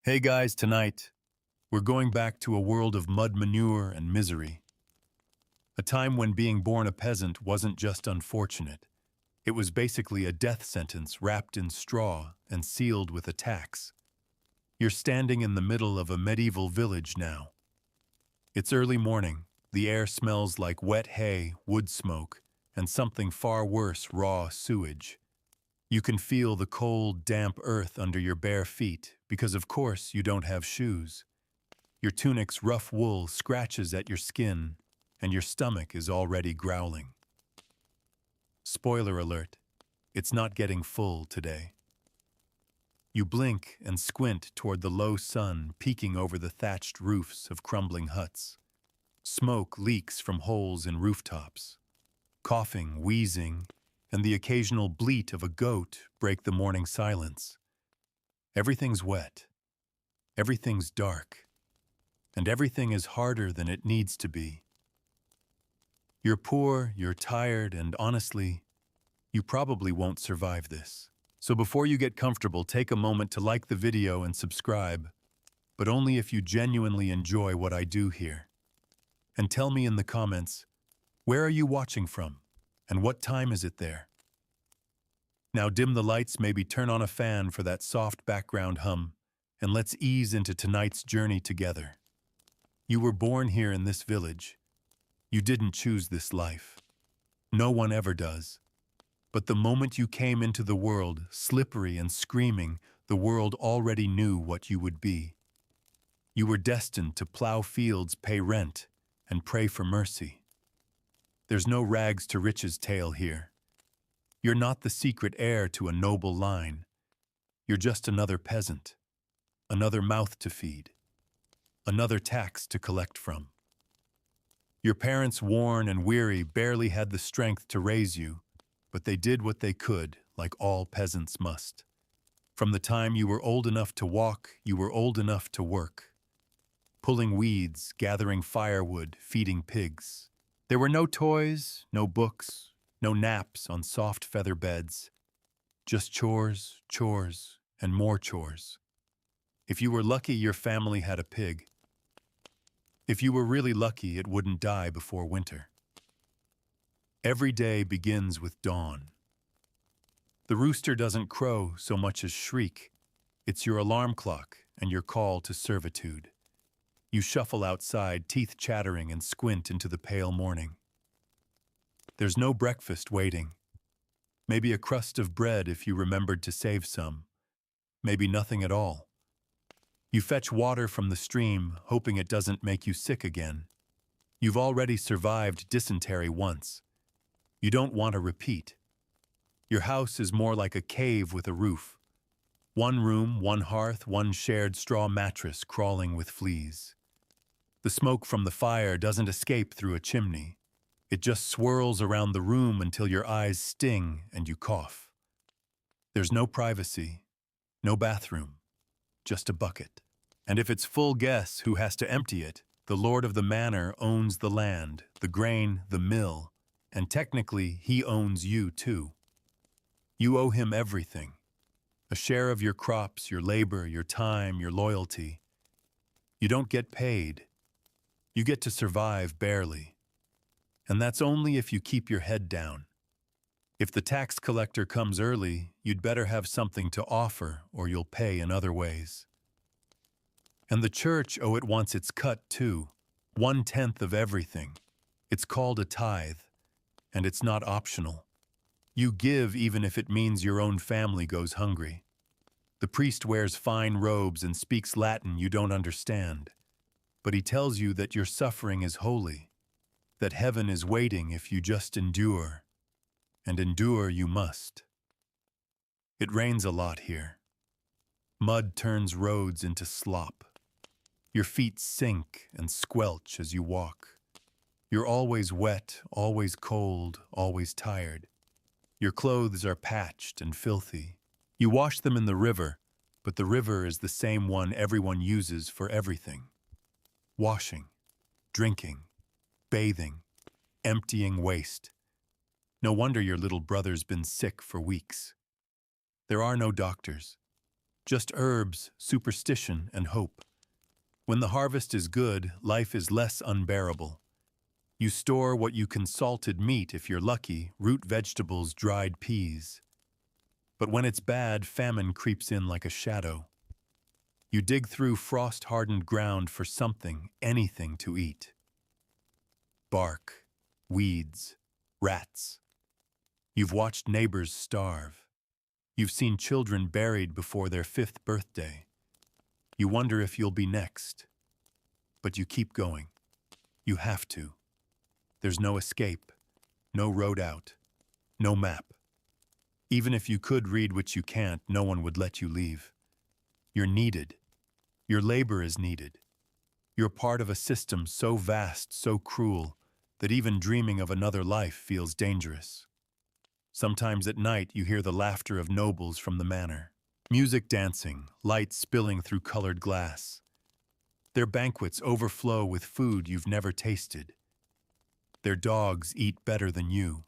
Hey guys, tonight, we're going back to a world of mud manure and misery. A time when being born a peasant wasn't just unfortunate. It was basically a death sentence wrapped in straw and sealed with a tax. You're standing in the middle of a medieval village now. It's early morning, the air smells like wet hay, wood smoke, and something far worse, raw sewage. You can feel the cold, damp earth under your bare feet because, of course, you don't have shoes. Your tunic's rough wool scratches at your skin, and your stomach is already growling. Spoiler alert, it's not getting full today. You blink and squint toward the low sun peeking over the thatched roofs of crumbling huts. Smoke leaks from holes in rooftops. Coughing, wheezing, and the occasional bleat of a goat break the morning silence. Everything's wet. Everything's dark. And everything is harder than it needs to be. You're poor, you're tired, and honestly, you probably won't survive this. So before you get comfortable, take a moment to like the video and subscribe, but only if you genuinely enjoy what I do here. And tell me in the comments, where are you watching from? And what time is it there? Now dim the lights, maybe turn on a fan for that soft background hum, and let's ease into tonight's journey together. You were born here in this village. You didn't choose this life. No one ever does. But the moment you came into the world, slippery and screaming, the world already knew what you would be. You were destined to plow fields, pay rent, and pray for mercy. There's no rags to riches tale here. You're not the secret heir to a noble line. You're just another peasant, another mouth to feed, another tax to collect from. Your parents, worn and weary, barely had the strength to raise you, but they did what they could, like all peasants must. From the time you were old enough to walk, you were old enough to work. Pulling weeds, gathering firewood, feeding pigs. There were no toys, no books, no naps on soft feather beds. Just chores, chores, and more chores. If you were lucky, your family had a pig. If you were really lucky, it wouldn't die before winter. Every day begins with dawn. The rooster doesn't crow so much as shriek. It's your alarm clock and your call to servitude. You shuffle outside, teeth chattering, and squint into the pale morning. There's no breakfast waiting. Maybe a crust of bread if you remembered to save some. Maybe nothing at all. You fetch water from the stream, hoping it doesn't make you sick again. You've already survived dysentery once. You don't want to repeat. Your house is more like a cave with a roof. One room, one hearth, one shared straw mattress crawling with fleas. The smoke from the fire doesn't escape through a chimney. It just swirls around the room until your eyes sting and you cough. There's no privacy, no bathroom, just a bucket. And if it's full, guess who has to empty it? The lord of the manor owns the land, the grain, the mill, and technically he owns you too. You owe him everything. A share of your crops, your labor, your time, your loyalty. You don't get paid. You get to survive barely. And that's only if you keep your head down. If the tax collector comes early, you'd better have something to offer or you'll pay in other ways. And the church, oh, it wants its cut too. 1/10 of everything. It's called a tithe, and it's not optional. You give even if it means your own family goes hungry. The priest wears fine robes and speaks Latin you don't understand, but he tells you that your suffering is holy, that heaven is waiting if you just endure, and endure you must. It rains a lot here. Mud turns roads into slop. Your feet sink and squelch as you walk. You're always wet, always cold, always tired. Your clothes are patched and filthy. You wash them in the river, but the river is the same one everyone uses for everything. Washing, drinking, bathing, emptying waste. No wonder your little brother's been sick for weeks. There are no doctors, Just herbs, superstition, and hope. When the harvest is good, life is less unbearable. You store what you can: salted meat if you're lucky, root vegetables, dried peas. But when it's bad, famine creeps in like a shadow. You dig through frost-hardened ground for something, anything to eat. Bark, weeds, rats. You've watched neighbors starve. You've seen children buried before their 5th birthday. You wonder if you'll be next. But you keep going. You have to. There's no escape, no road out, no map. Even if you could read what you can't, no one would let you leave. You're needed. Your labor is needed. You're part of a system so vast, so cruel, that even dreaming of another life feels dangerous. Sometimes at night you hear the laughter of nobles from the manor. Music dancing, light spilling through colored glass. Their banquets overflow with food you've never tasted. Their dogs eat better than you.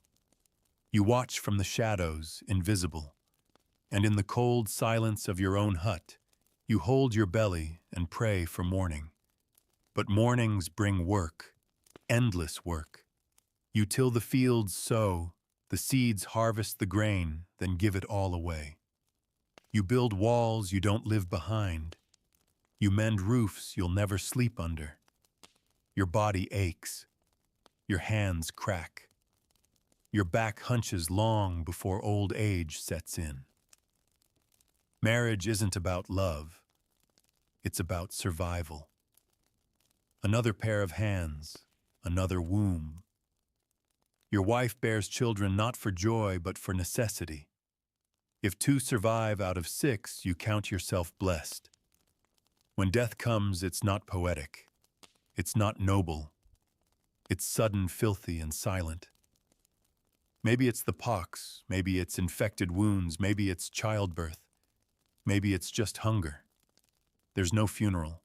You watch from the shadows, invisible. And in the cold silence of your own hut, you hold your belly and pray for morning. But mornings bring work, endless work. You till the fields, sow, the seeds, harvest the grain, then give it all away. You build walls you don't live behind. You mend roofs you'll never sleep under. Your body aches. Your hands crack. Your back hunches long before old age sets in. Marriage isn't about love. It's about survival. Another pair of hands, another womb. Your wife bears children not for joy but for necessity. If 2 survive out of 6, you count yourself blessed. When death comes, it's not poetic. It's not noble. It's sudden, filthy, and silent. Maybe it's the pox, maybe it's infected wounds, maybe it's childbirth, maybe it's just hunger. There's no funeral,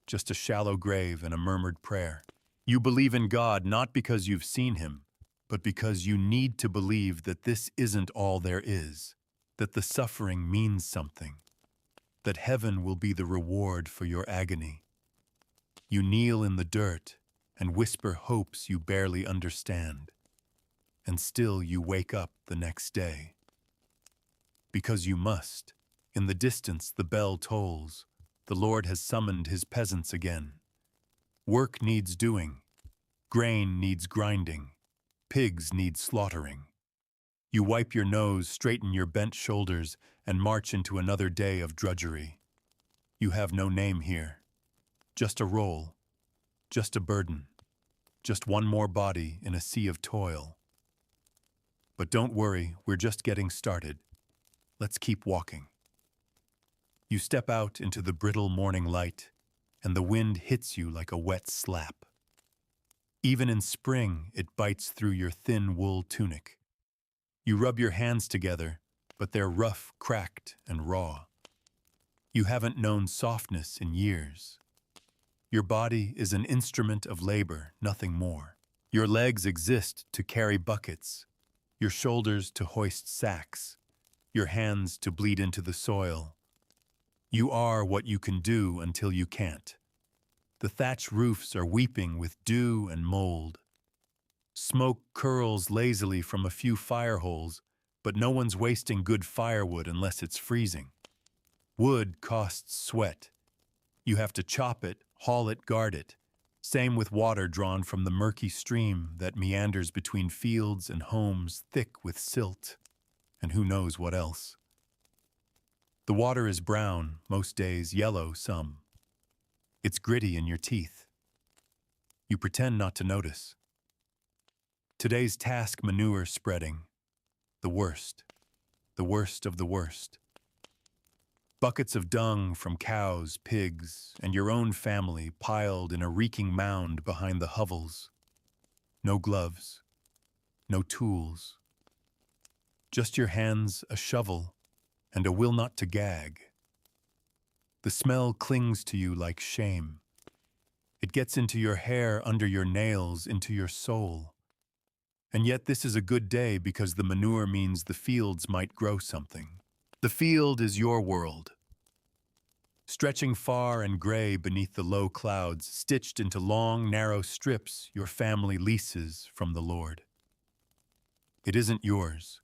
just a shallow grave and a murmured prayer. You believe in God not because you've seen him, but because you need to believe that this isn't all there is, that the suffering means something, that heaven will be the reward for your agony. You kneel in the dirt and whisper hopes you barely understand, and still you wake up the next day. Because you must. In the distance the bell tolls. The Lord has summoned his peasants again. Work needs doing. Grain needs grinding. Pigs need slaughtering. You wipe your nose, straighten your bent shoulders, and march into another day of drudgery. You have no name here. Just a role. Just a burden. Just one more body in a sea of toil. But don't worry, we're just getting started. Let's keep walking. You step out into the brittle morning light, and the wind hits you like a wet slap. Even in spring, it bites through your thin wool tunic. You rub your hands together, but they're rough, cracked, and raw. You haven't known softness in years. Your body is an instrument of labor, nothing more. Your legs exist to carry buckets, your shoulders to hoist sacks, your hands to bleed into the soil. You are what you can do until you can't. The thatch roofs are weeping with dew and mold. Smoke curls lazily from a few fire holes, but no one's wasting good firewood unless it's freezing. Wood costs sweat. You have to chop it, haul it, guard it. Same with water drawn from the murky stream that meanders between fields and homes thick with silt, and who knows what else. The water is brown, most days, yellow some. It's gritty in your teeth. You pretend not to notice. Today's task: manure spreading. The worst of the worst. Buckets of dung from cows, pigs, and your own family piled in a reeking mound behind the hovels. No gloves, no tools. Just your hands, a shovel, and a will not to gag. The smell clings to you like shame. It gets into your hair, under your nails, into your soul. And yet this is a good day because the manure means the fields might grow something. The field is your world. stretching far and gray beneath the low clouds, stitched into long, narrow strips your family leases from the Lord. It isn't yours.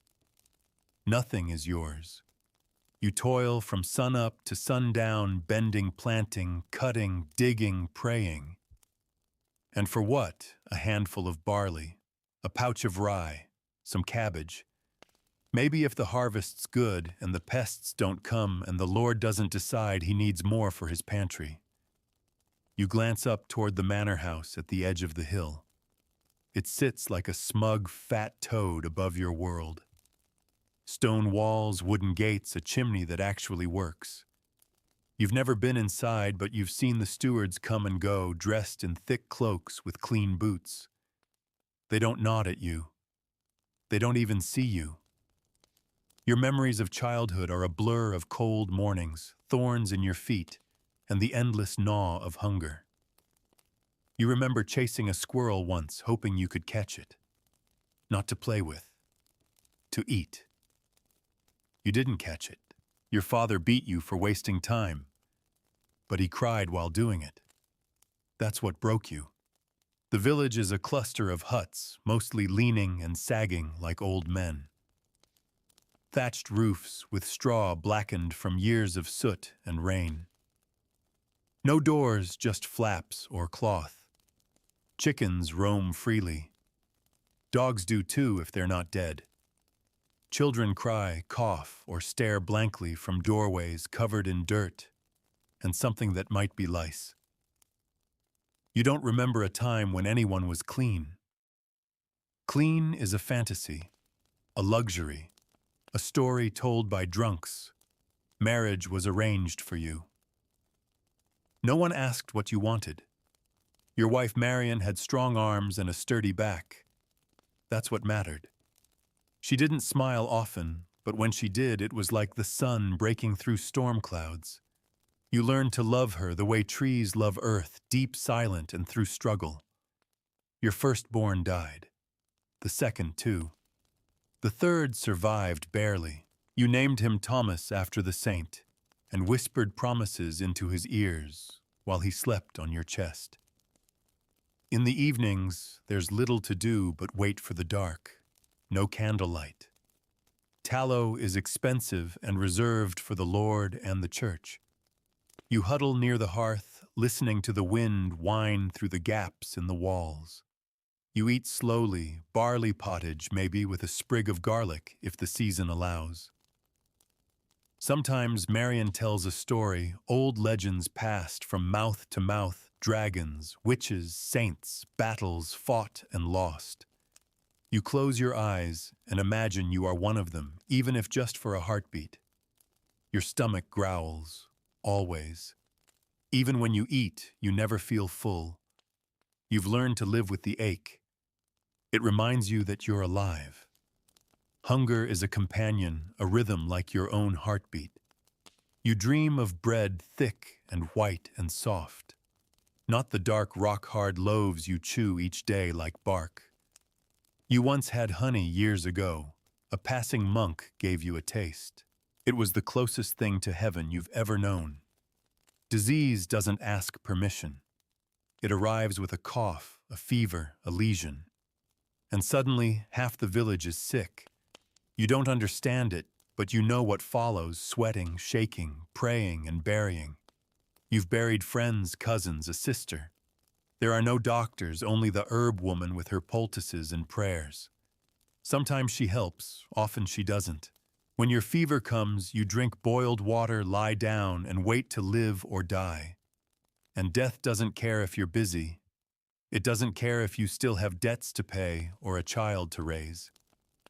Nothing is yours. You toil from sunup to sundown, bending, planting, cutting, digging, praying. And for what? A handful of barley, a pouch of rye, some cabbage. Maybe if the harvest's good and the pests don't come and the Lord doesn't decide he needs more for his pantry. You glance up toward the manor house at the edge of the hill. It sits like a smug, fat toad above your world. Stone walls, wooden gates, a chimney that actually works. You've never been inside, but you've seen the stewards come and go, dressed in thick cloaks with clean boots. They don't nod at you. They don't even see you. Your memories of childhood are a blur of cold mornings, thorns in your feet, and the endless gnaw of hunger. You remember chasing a squirrel once, hoping you could catch it. Not to play with. To eat. You didn't catch it. Your father beat you for wasting time. But he cried while doing it. That's what broke you. The village is a cluster of huts, mostly leaning and sagging like old men. Thatched roofs with straw blackened from years of soot and rain. No doors, just flaps or cloth. Chickens roam freely. Dogs do too if they're not dead. Children cry, cough, or stare blankly from doorways covered in dirt and something that might be lice. You don't remember a time when anyone was clean. Clean is a fantasy, a luxury. A story told by drunks. Marriage was arranged for you. No one asked what you wanted. Your wife Marion had strong arms and a sturdy back. That's what mattered. She didn't smile often, but when she did, it was like the sun breaking through storm clouds. You learned to love her the way trees love earth, deep, silent, and through struggle. Your firstborn died. The second, too. The third survived barely. You named him Thomas after the saint and whispered promises into his ears while he slept on your chest. In the evenings, there's little to do but wait for the dark. No candlelight. Tallow is expensive and reserved for the Lord and the church. You huddle near the hearth, listening to the wind whine through the gaps in the walls. You eat slowly, barley pottage maybe with a sprig of garlic if the season allows. Sometimes Marion tells a story, old legends passed from mouth to mouth, dragons, witches, saints, battles fought and lost. You close your eyes and imagine you are one of them, even if just for a heartbeat. Your stomach growls, always. Even when you eat, you never feel full. You've learned to live with the ache. It reminds you that you're alive. Hunger is a companion, a rhythm like your own heartbeat. You dream of bread thick and white and soft, not the dark rock-hard loaves you chew each day like bark. You once had honey years ago. A passing monk gave you a taste. It was the closest thing to heaven you've ever known. Disease doesn't ask permission. It arrives with a cough, a fever, a lesion. And suddenly, half the village is sick. You don't understand it, but you know what follows, sweating, shaking, praying, and burying. You've buried friends, cousins, a sister. There are no doctors, only the herb woman with her poultices and prayers. Sometimes she helps, often she doesn't. When your fever comes, you drink boiled water, lie down, and wait to live or die. And death doesn't care if you're busy. It doesn't care if you still have debts to pay or a child to raise.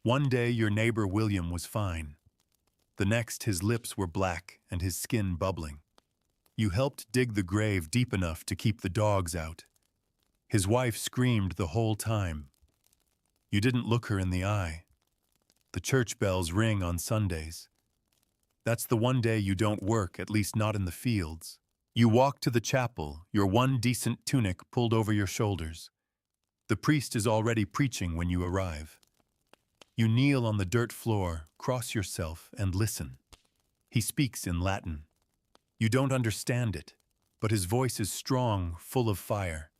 One day your neighbor William was fine. The next his lips were black and his skin bubbling. You helped dig the grave deep enough to keep the dogs out. His wife screamed the whole time. You didn't look her in the eye. The church bells ring on Sundays. That's the one day you don't work, at least not in the fields. You walk to the chapel, your one decent tunic pulled over your shoulders. The priest is already preaching when you arrive. You kneel on the dirt floor, cross yourself, and listen. He speaks in Latin. You don't understand it, but his voice is strong, full of fire.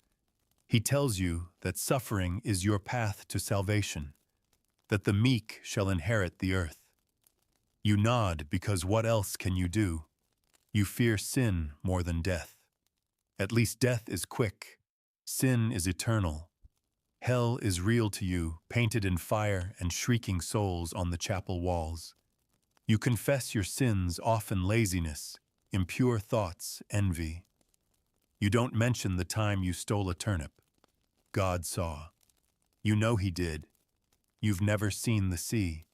He tells you that suffering is your path to salvation, that the meek shall inherit the earth. You nod because what else can you do? You fear sin more than death. At least death is quick. Sin is eternal. Hell is real to you, painted in fire and shrieking souls on the chapel walls. You confess your sins, often laziness, impure thoughts, envy. You don't mention the time you stole a turnip. God saw. You know he did. You've never seen the sea.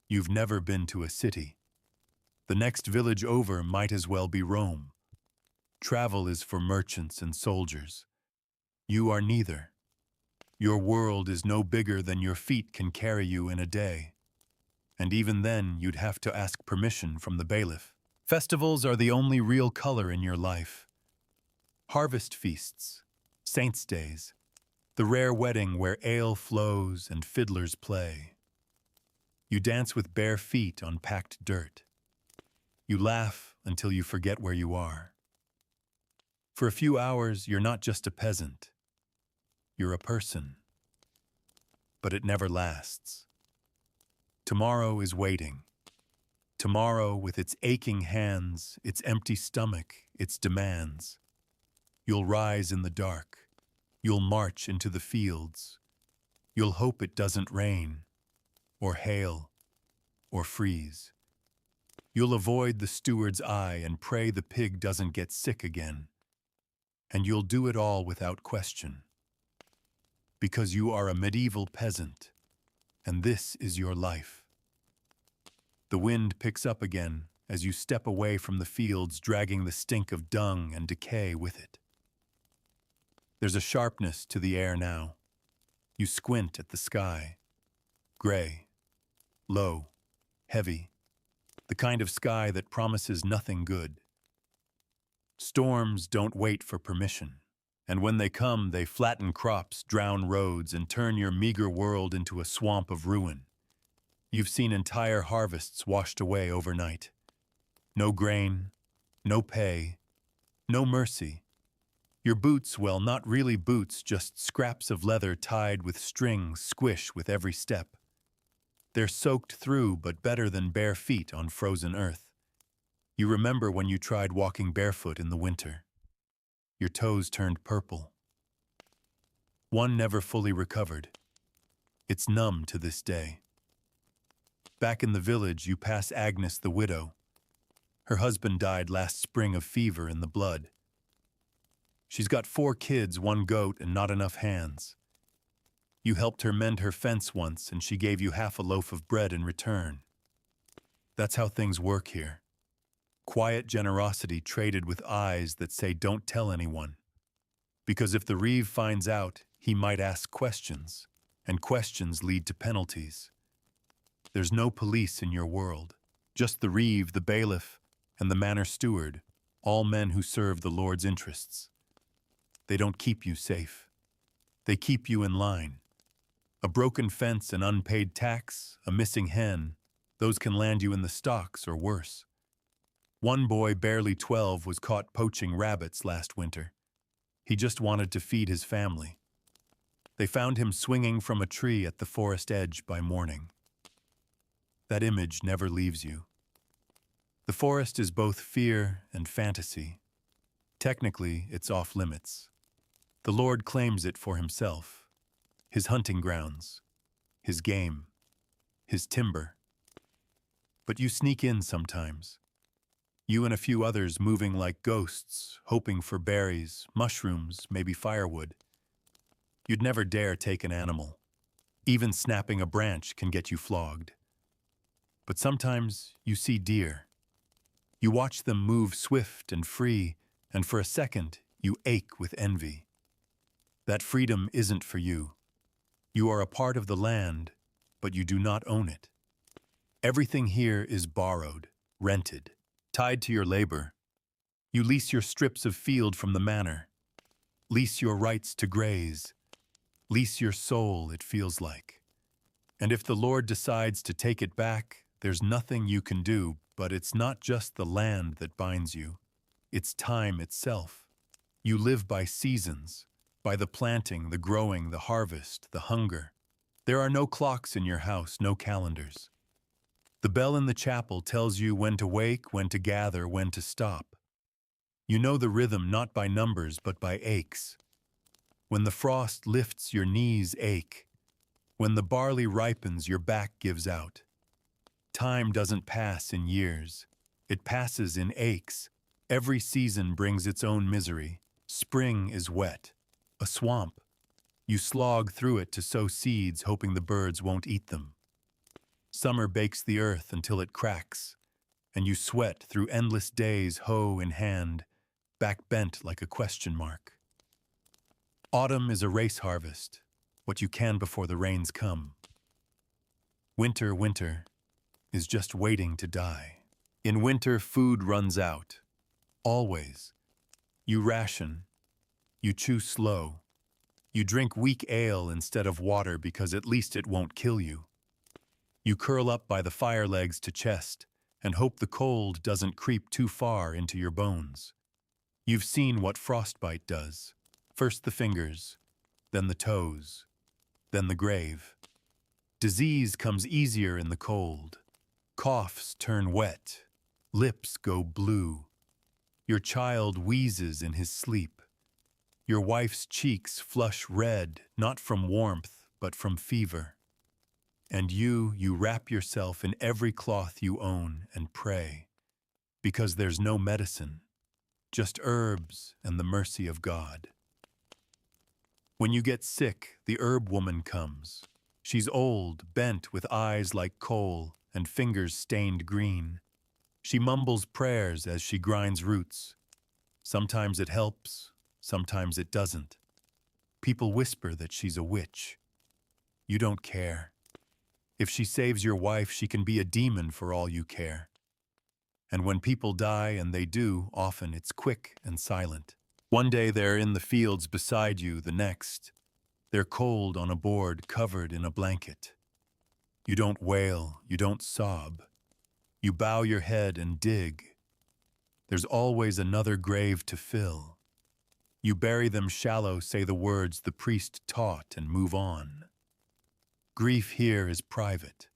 You've never been to a city. The next village over might as well be Rome. Travel is for merchants and soldiers. You are neither. Your world is no bigger than your feet can carry you in a day. And even then, you'd have to ask permission from the bailiff. Festivals are the only real color in your life. Harvest feasts, saints' days, the rare wedding where ale flows and fiddlers play. You dance with bare feet on packed dirt. You laugh until you forget where you are. For a few hours, you're not just a peasant. You're a person. But it never lasts. Tomorrow is waiting. Tomorrow, with its aching hands, its empty stomach, its demands. You'll rise in the dark. You'll march into the fields. You'll hope it doesn't rain, or hail, or freeze. You'll avoid the steward's eye and pray the pig doesn't get sick again. And you'll do it all without question. Because you are a medieval peasant, and this is your life. The wind picks up again as you step away from the fields, dragging the stink of dung and decay with it. There's a sharpness to the air now. You squint at the sky. Gray, low, heavy, the kind of sky that promises nothing good. Storms don't wait for permission, and when they come, they flatten crops, drown roads, and turn your meager world into a swamp of ruin. You've seen entire harvests washed away overnight. No grain, no pay, no mercy. Your boots, well, not really boots, just scraps of leather tied with strings squish with every step. They're soaked through, but better than bare feet on frozen earth. You remember when you tried walking barefoot in the winter. Your toes turned purple. One never fully recovered. It's numb to this day. Back in the village, you pass Agnes the widow. Her husband died last spring of fever in the blood. She's got 4 kids, 1 goat, and not enough hands. You helped her mend her fence once, and she gave you half a loaf of bread in return. That's how things work here. Quiet generosity traded with eyes that say don't tell anyone. Because if the reeve finds out, he might ask questions, and questions lead to penalties. There's no police in your world, just the reeve, the bailiff, and the manor steward, all men who serve the Lord's interests. They don't keep you safe. They keep you in line. A broken fence, an unpaid tax, a missing hen, those can land you in the stocks or worse. One boy, barely 12, was caught poaching rabbits last winter. He just wanted to feed his family. They found him swinging from a tree at the forest edge by morning. That image never leaves you. The forest is both fear and fantasy. Technically, it's off limits. The Lord claims it for himself, his hunting grounds, his game, his timber. But you sneak in sometimes. You and a few others moving like ghosts, hoping for berries, mushrooms, maybe firewood. You'd never dare take an animal. Even snapping a branch can get you flogged. But sometimes you see deer. You watch them move swift and free, and for a second you ache with envy. That freedom isn't for you. You are a part of the land, but you do not own it. Everything here is borrowed, rented, tied to your labor. You lease your strips of field from the manor. Lease your rights to graze. Lease your soul, it feels like. And if the Lord decides to take it back, there's nothing you can do, but it's not just the land that binds you. It's time itself. You live by seasons, by the planting, the growing, the harvest, the hunger. There are no clocks in your house, no calendars. The bell in the chapel tells you when to wake, when to gather, when to stop. You know the rhythm not by numbers but by aches. When the frost lifts, your knees ache. When the barley ripens, your back gives out. Time doesn't pass in years. It passes in aches. Every season brings its own misery. Spring is wet, a swamp. You slog through it to sow seeds, hoping the birds won't eat them. Summer bakes the earth until it cracks, and you sweat through endless days, hoe in hand, back bent like a question mark. Autumn is a race harvest, what you can before the rains come. Winter is just waiting to die. In winter, food runs out. Always. You ration. You chew slow. You drink weak ale instead of water because at least it won't kill you. You curl up by the fire legs to chest and hope the cold doesn't creep too far into your bones. You've seen what frostbite does. First the fingers, then the toes, then the grave. Disease comes easier in the cold. Coughs turn wet. Lips go blue. Your child wheezes in his sleep. Your wife's cheeks flush red, not from warmth, but from fever. And you wrap yourself in every cloth you own and pray, because there's no medicine, just herbs and the mercy of God. When you get sick, the herb woman comes. She's old, bent with eyes like coal and fingers stained green. She mumbles prayers as she grinds roots. Sometimes it helps, sometimes it doesn't. People whisper that she's a witch. You don't care. If she saves your wife, she can be a demon for all you care. And when people die, and they do, often it's quick and silent. One day they're in the fields beside you, the next, they're cold on a board covered in a blanket. You don't wail, you don't sob. You bow your head and dig. There's always another grave to fill. You bury them shallow, say the words the priest taught, and move on. Grief here is private,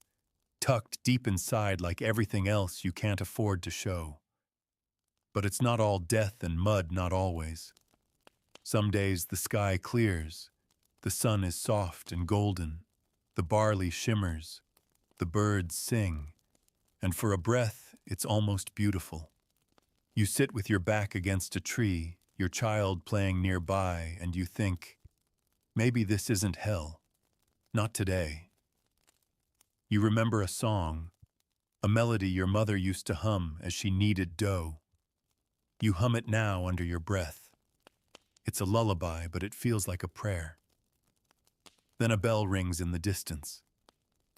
tucked deep inside like everything else you can't afford to show. But it's not all death and mud, not always. Some days the sky clears, the sun is soft and golden, the barley shimmers, the birds sing, and for a breath it's almost beautiful. You sit with your back against a tree, your child playing nearby, and you think, maybe this isn't hell. Not today. You remember a song, a melody your mother used to hum as she kneaded dough. You hum it now under your breath. It's a lullaby, but it feels like a prayer. Then a bell rings in the distance.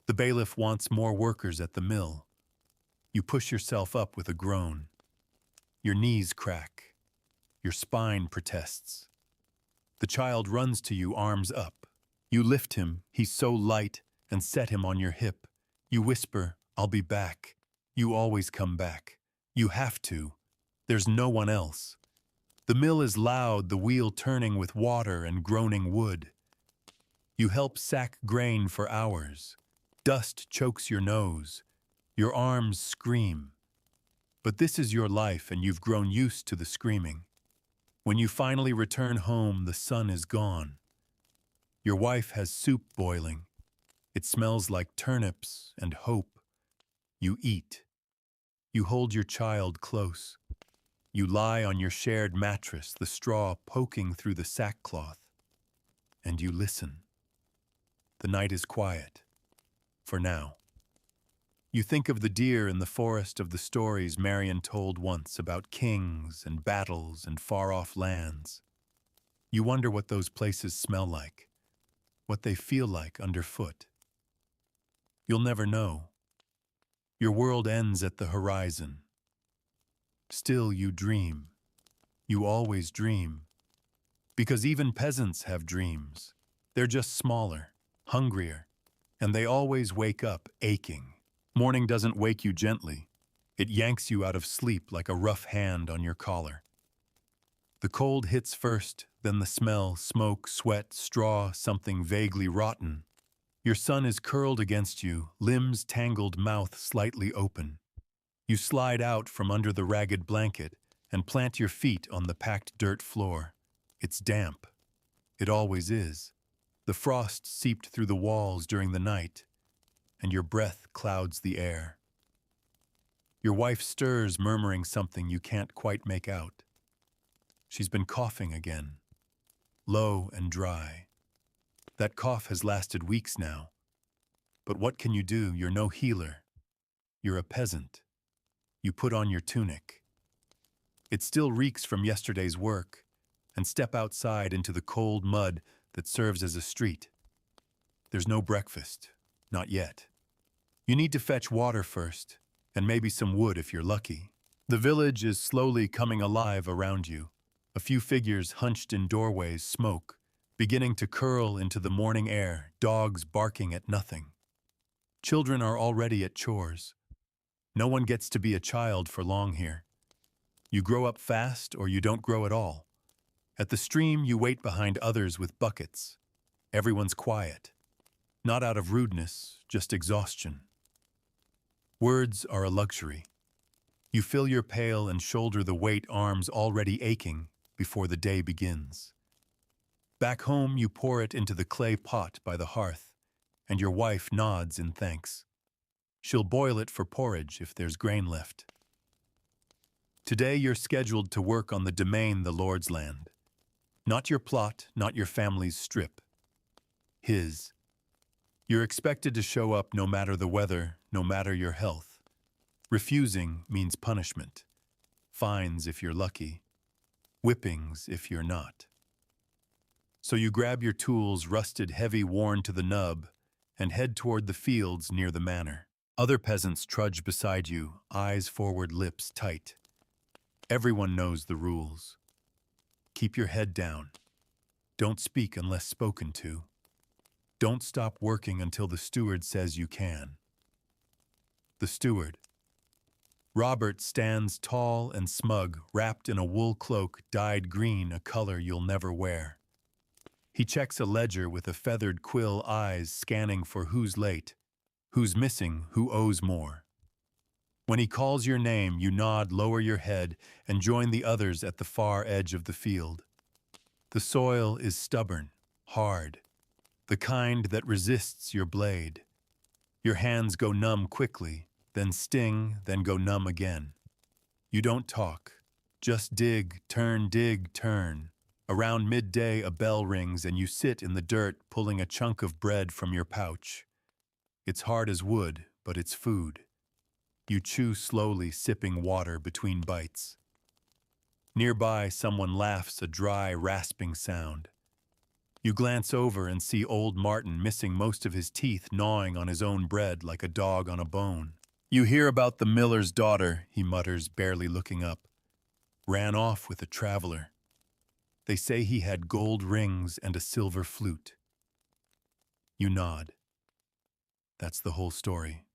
The bailiff wants more workers at the mill. You push yourself up with a groan. Your knees crack. Your spine protests. The child runs to you, arms up. You lift him, he's so light, and set him on your hip. You whisper, I'll be back. You always come back. You have to. There's no one else. The mill is loud, the wheel turning with water and groaning wood. You help sack grain for hours. Dust chokes your nose. Your arms scream. But this is your life, and you've grown used to the screaming. When you finally return home, the sun is gone. Your wife has soup boiling. It smells like turnips and hope. You eat. You hold your child close. You lie on your shared mattress, the straw poking through the sackcloth. And you listen. The night is quiet. For now. You think of the deer in the forest of the stories Marion told once about kings and battles and far-off lands. You wonder what those places smell like, what they feel like underfoot. You'll never know. Your world ends at the horizon. Still you dream. You always dream. Because even peasants have dreams. They're just smaller, hungrier, and they always wake up aching. Morning doesn't wake you gently. It yanks you out of sleep like a rough hand on your collar. The cold hits first, then the smell, smoke, sweat, straw, something vaguely rotten. Your son is curled against you, limbs tangled, mouth slightly open. You slide out from under the ragged blanket and plant your feet on the packed dirt floor. It's damp. It always is. The frost seeped through the walls during the night, and your breath clouds the air. Your wife stirs, murmuring something you can't quite make out. She's been coughing again, low and dry. That cough has lasted weeks now. But what can you do? You're no healer. You're a peasant. You put on your tunic. It still reeks from yesterday's work, and step outside into the cold mud that serves as a street. There's no breakfast, not yet. You need to fetch water first, and maybe some wood if you're lucky. The village is slowly coming alive around you. A few figures hunched in doorways smoke, beginning to curl into the morning air, dogs barking at nothing. Children are already at chores. No one gets to be a child for long here. You grow up fast or you don't grow at all. At the stream, you wait behind others with buckets. Everyone's quiet. Not out of rudeness, just exhaustion. Words are a luxury. You fill your pail and shoulder the weight, arms already aching before the day begins. Back home, you pour it into the clay pot by the hearth, and your wife nods in thanks. She'll boil it for porridge if there's grain left. Today you're scheduled to work on the domain, the Lord's land. Not your plot, not your family's strip. His. You're expected to show up no matter the weather, no matter your health. Refusing means punishment. Fines if you're lucky. Whippings if you're not. So you grab your tools, rusted, heavy, worn to the nub, and head toward the fields near the manor. Other peasants trudge beside you, eyes forward, lips tight. Everyone knows the rules. Keep your head down. Don't speak unless spoken to. Don't stop working until the steward says you can. The steward. Robert stands tall and smug, wrapped in a wool cloak dyed green, a color you'll never wear. He checks a ledger with a feathered quill, eyes scanning for who's late, who's missing, who owes more. When he calls your name, you nod, lower your head, and join the others at the far edge of the field. The soil is stubborn, hard, the kind that resists your blade. Your hands go numb quickly, then sting, then go numb again. You don't talk, just dig, turn. Around midday, a bell rings and you sit in the dirt pulling a chunk of bread from your pouch. It's hard as wood, but it's food. You chew slowly, sipping water between bites. Nearby, someone laughs, a dry, rasping sound. You glance over and see old Martin missing most of his teeth, gnawing on his own bread like a dog on a bone. You hear about the miller's daughter, he mutters, barely looking up. Ran off with a traveler. They say he had gold rings and a silver flute. You nod. That's the whole story.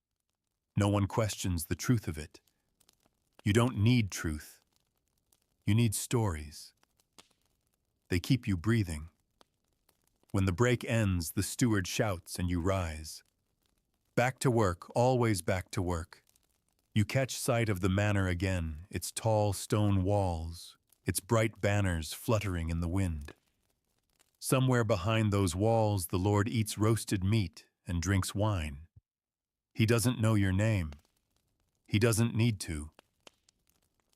No one questions the truth of it. You don't need truth. You need stories. They keep you breathing. When the break ends, the steward shouts and you rise. Back to work, always back to work. You catch sight of the manor again, its tall stone walls, its bright banners fluttering in the wind. Somewhere behind those walls, the Lord eats roasted meat and drinks wine. He doesn't know your name. He doesn't need to.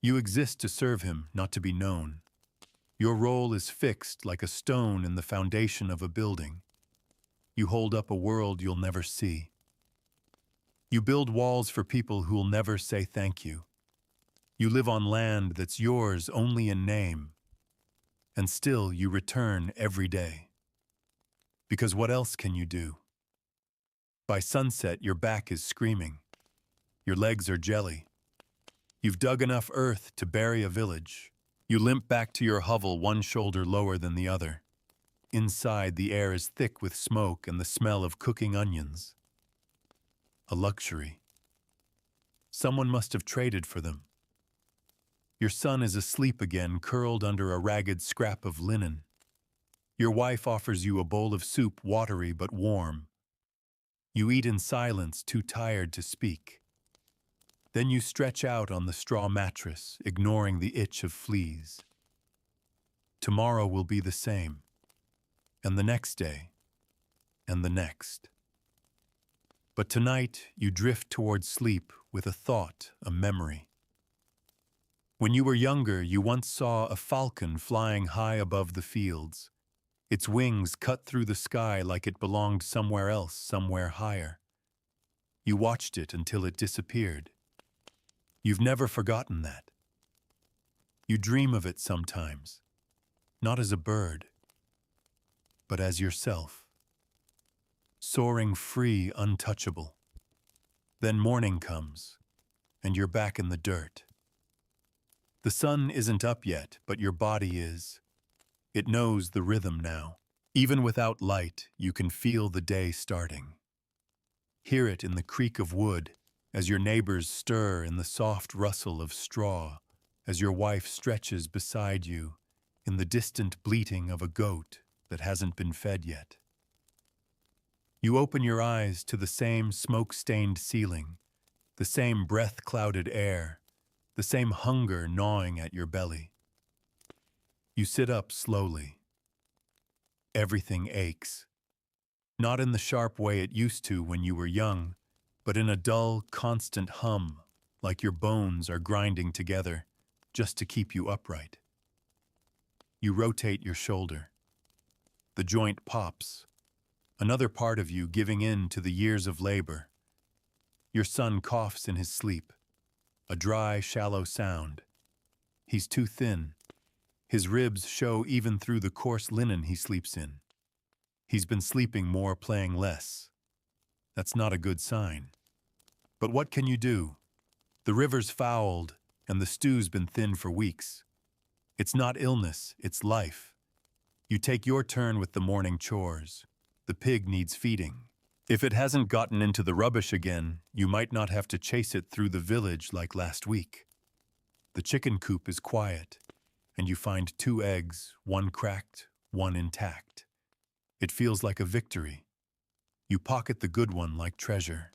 You exist to serve him, not to be known. Your role is fixed like a stone in the foundation of a building. You hold up a world you'll never see. You build walls for people who'll never say thank you. You live on land that's yours only in name. And still you return every day. Because what else can you do? By sunset, your back is screaming. Your legs are jelly. You've dug enough earth to bury a village. You limp back to your hovel, one shoulder lower than the other. Inside, the air is thick with smoke and the smell of cooking onions. A luxury. Someone must have traded for them. Your son is asleep again, curled under a ragged scrap of linen. Your wife offers you a bowl of soup, watery but warm. You eat in silence, too tired to speak. Then you stretch out on the straw mattress, ignoring the itch of fleas. Tomorrow will be the same, and the next day, and the next. But tonight you drift toward sleep with a thought, a memory. When you were younger, you once saw a falcon flying high above the fields. Its wings cut through the sky like it belonged somewhere else, somewhere higher. You watched it until it disappeared. You've never forgotten that. You dream of it sometimes, not as a bird, but as yourself, soaring free, untouchable. Then morning comes, and you're back in the dirt. The sun isn't up yet, but your body is. It knows the rhythm now. Even without light, you can feel the day starting. Hear it in the creak of wood, as your neighbors stir in the soft rustle of straw, as your wife stretches beside you, in the distant bleating of a goat that hasn't been fed yet. You open your eyes to the same smoke-stained ceiling, the same breath-clouded air, the same hunger gnawing at your belly. You sit up slowly. Everything aches. Not in the sharp way it used to when you were young, but in a dull, constant hum, like your bones are grinding together just to keep you upright. You rotate your shoulder. The joint pops, another part of you giving in to the years of labor. Your son coughs in his sleep, a dry, shallow sound. He's too thin. His ribs show even through the coarse linen he sleeps in. He's been sleeping more, playing less. That's not a good sign. But what can you do? The river's fouled, and the stew's been thin for weeks. It's not illness, it's life. You take your turn with the morning chores. The pig needs feeding. If it hasn't gotten into the rubbish again, you might not have to chase it through the village like last week. The chicken coop is quiet, and you find 2 eggs, one cracked, one intact. It feels like a victory. You pocket the good one like treasure.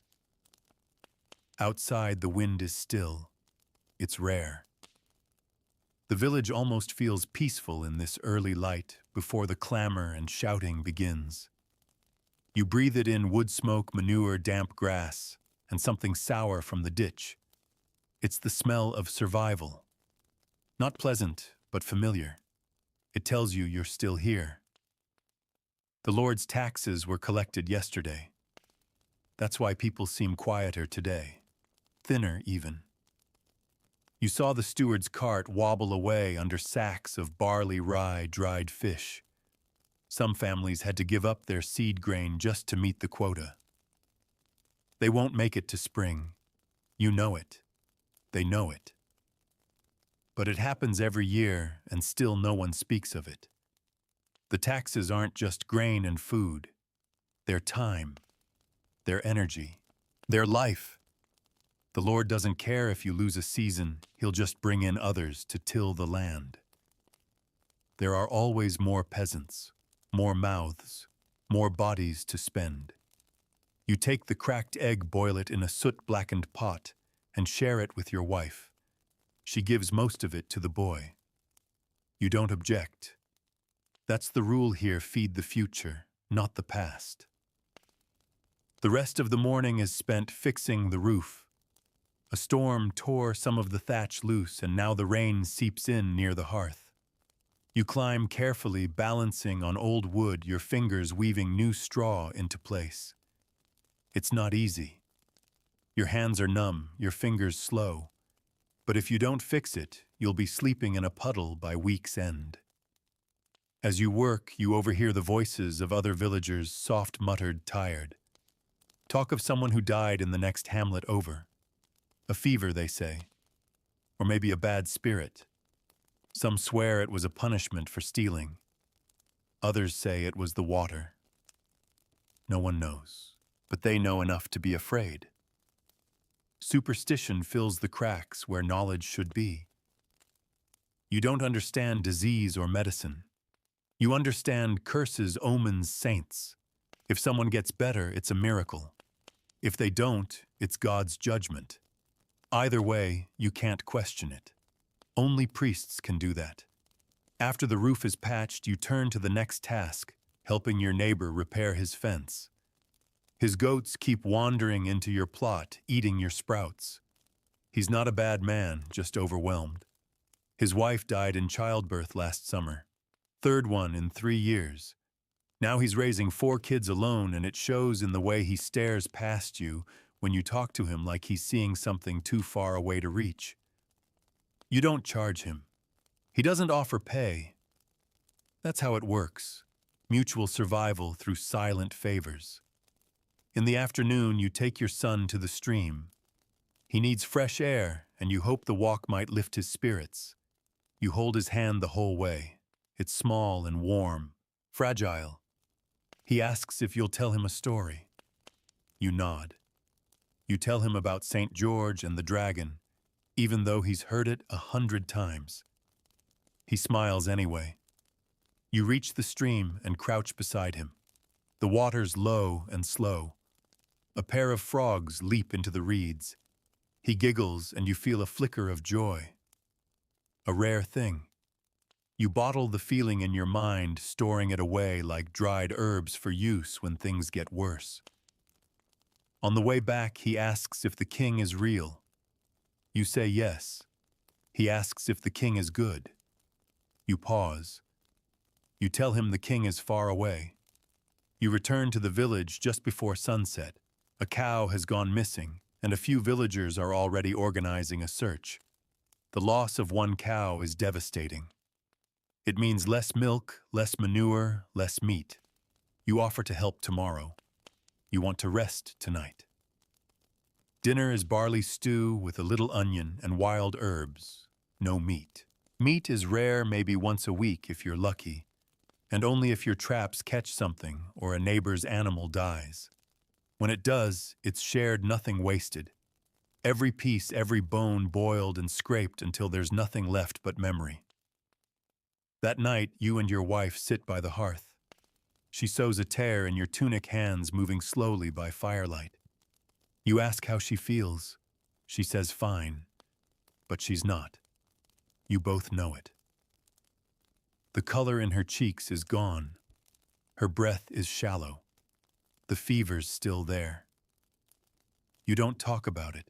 Outside, the wind is still. It's rare. The village almost feels peaceful in this early light before the clamor and shouting begins. You breathe it in: wood smoke, manure, damp grass, and something sour from the ditch. It's the smell of survival. Not pleasant, but familiar. It tells you you're still here. The Lord's taxes were collected yesterday. That's why people seem quieter today. Thinner, even. You saw the steward's cart wobble away under sacks of barley, rye, dried fish. Some families had to give up their seed grain just to meet the quota. They won't make it to spring. You know it. They know it. But it happens every year, and still no one speaks of it. The taxes aren't just grain and food. They're time, their energy, their life. The Lord doesn't care if you lose a season. He'll just bring in others to till the land. There are always more peasants, more mouths, more bodies to spend. You take the cracked egg, boil it in a soot-blackened pot, and share it with your wife. She gives most of it to the boy. You don't object. That's the rule here: feed the future, not the past. The rest of the morning is spent fixing the roof. A storm tore some of the thatch loose, and now the rain seeps in near the hearth. You climb carefully, balancing on old wood, your fingers weaving new straw into place. It's not easy. Your hands are numb, your fingers slow. But if you don't fix it, you'll be sleeping in a puddle by week's end. As you work, you overhear the voices of other villagers, soft muttered, tired. Talk of someone who died in the next hamlet over. A fever, they say. Or maybe a bad spirit. Some swear it was a punishment for stealing. Others say it was the water. No one knows, but they know enough to be afraid. Superstition fills the cracks where knowledge should be. You don't understand disease or medicine. You understand curses, omens, saints. If someone gets better, it's a miracle. If they don't, it's God's judgment. Either way, you can't question it. Only priests can do that. After the roof is patched, you turn to the next task, helping your neighbor repair his fence. His goats keep wandering into your plot, eating your sprouts. He's not a bad man, just overwhelmed. His wife died in childbirth last summer. Third one in 3 years. Now he's raising 4 kids alone, and it shows in the way he stares past you when you talk to him like he's seeing something too far away to reach. You don't charge him. He doesn't offer pay. That's how it works. Mutual survival through silent favors. In the afternoon, you take your son to the stream. He needs fresh air, and you hope the walk might lift his spirits. You hold his hand the whole way. It's small and warm, fragile. He asks if you'll tell him a story. You nod. You tell him about St. George and the dragon, even though he's heard it 100 times. He smiles anyway. You reach the stream and crouch beside him. The water's low and slow. A pair of frogs leap into the reeds. He giggles and you feel a flicker of joy. A rare thing. You bottle the feeling in your mind, storing it away like dried herbs for use when things get worse. On the way back, he asks if the king is real. You say yes. He asks if the king is good. You pause. You tell him the king is far away. You return to the village just before sunset. A cow has gone missing, and a few villagers are already organizing a search. The loss of one cow is devastating. It means less milk, less manure, less meat. You offer to help tomorrow. You want to rest tonight. Dinner is barley stew with a little onion and wild herbs. No meat. Meat is rare maybe once a week if you're lucky, and only if your traps catch something or a neighbor's animal dies. When it does, it's shared, nothing wasted. Every piece, every bone boiled and scraped until there's nothing left but memory. That night, you and your wife sit by the hearth. She sews a tear in your tunic, hands moving slowly by firelight. You ask how she feels. She says fine, but she's not. You both know it. The color in her cheeks is gone. Her breath is shallow. The fever's still there. You don't talk about it.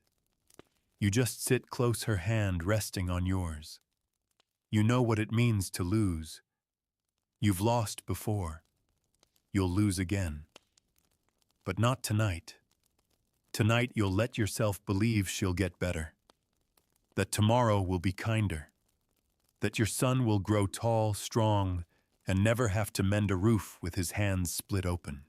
You just sit close, her hand resting on yours. You know what it means to lose. You've lost before. You'll lose again. But not tonight. Tonight you'll let yourself believe she'll get better. That tomorrow will be kinder. That your son will grow tall, strong, and never have to mend a roof with his hands split open.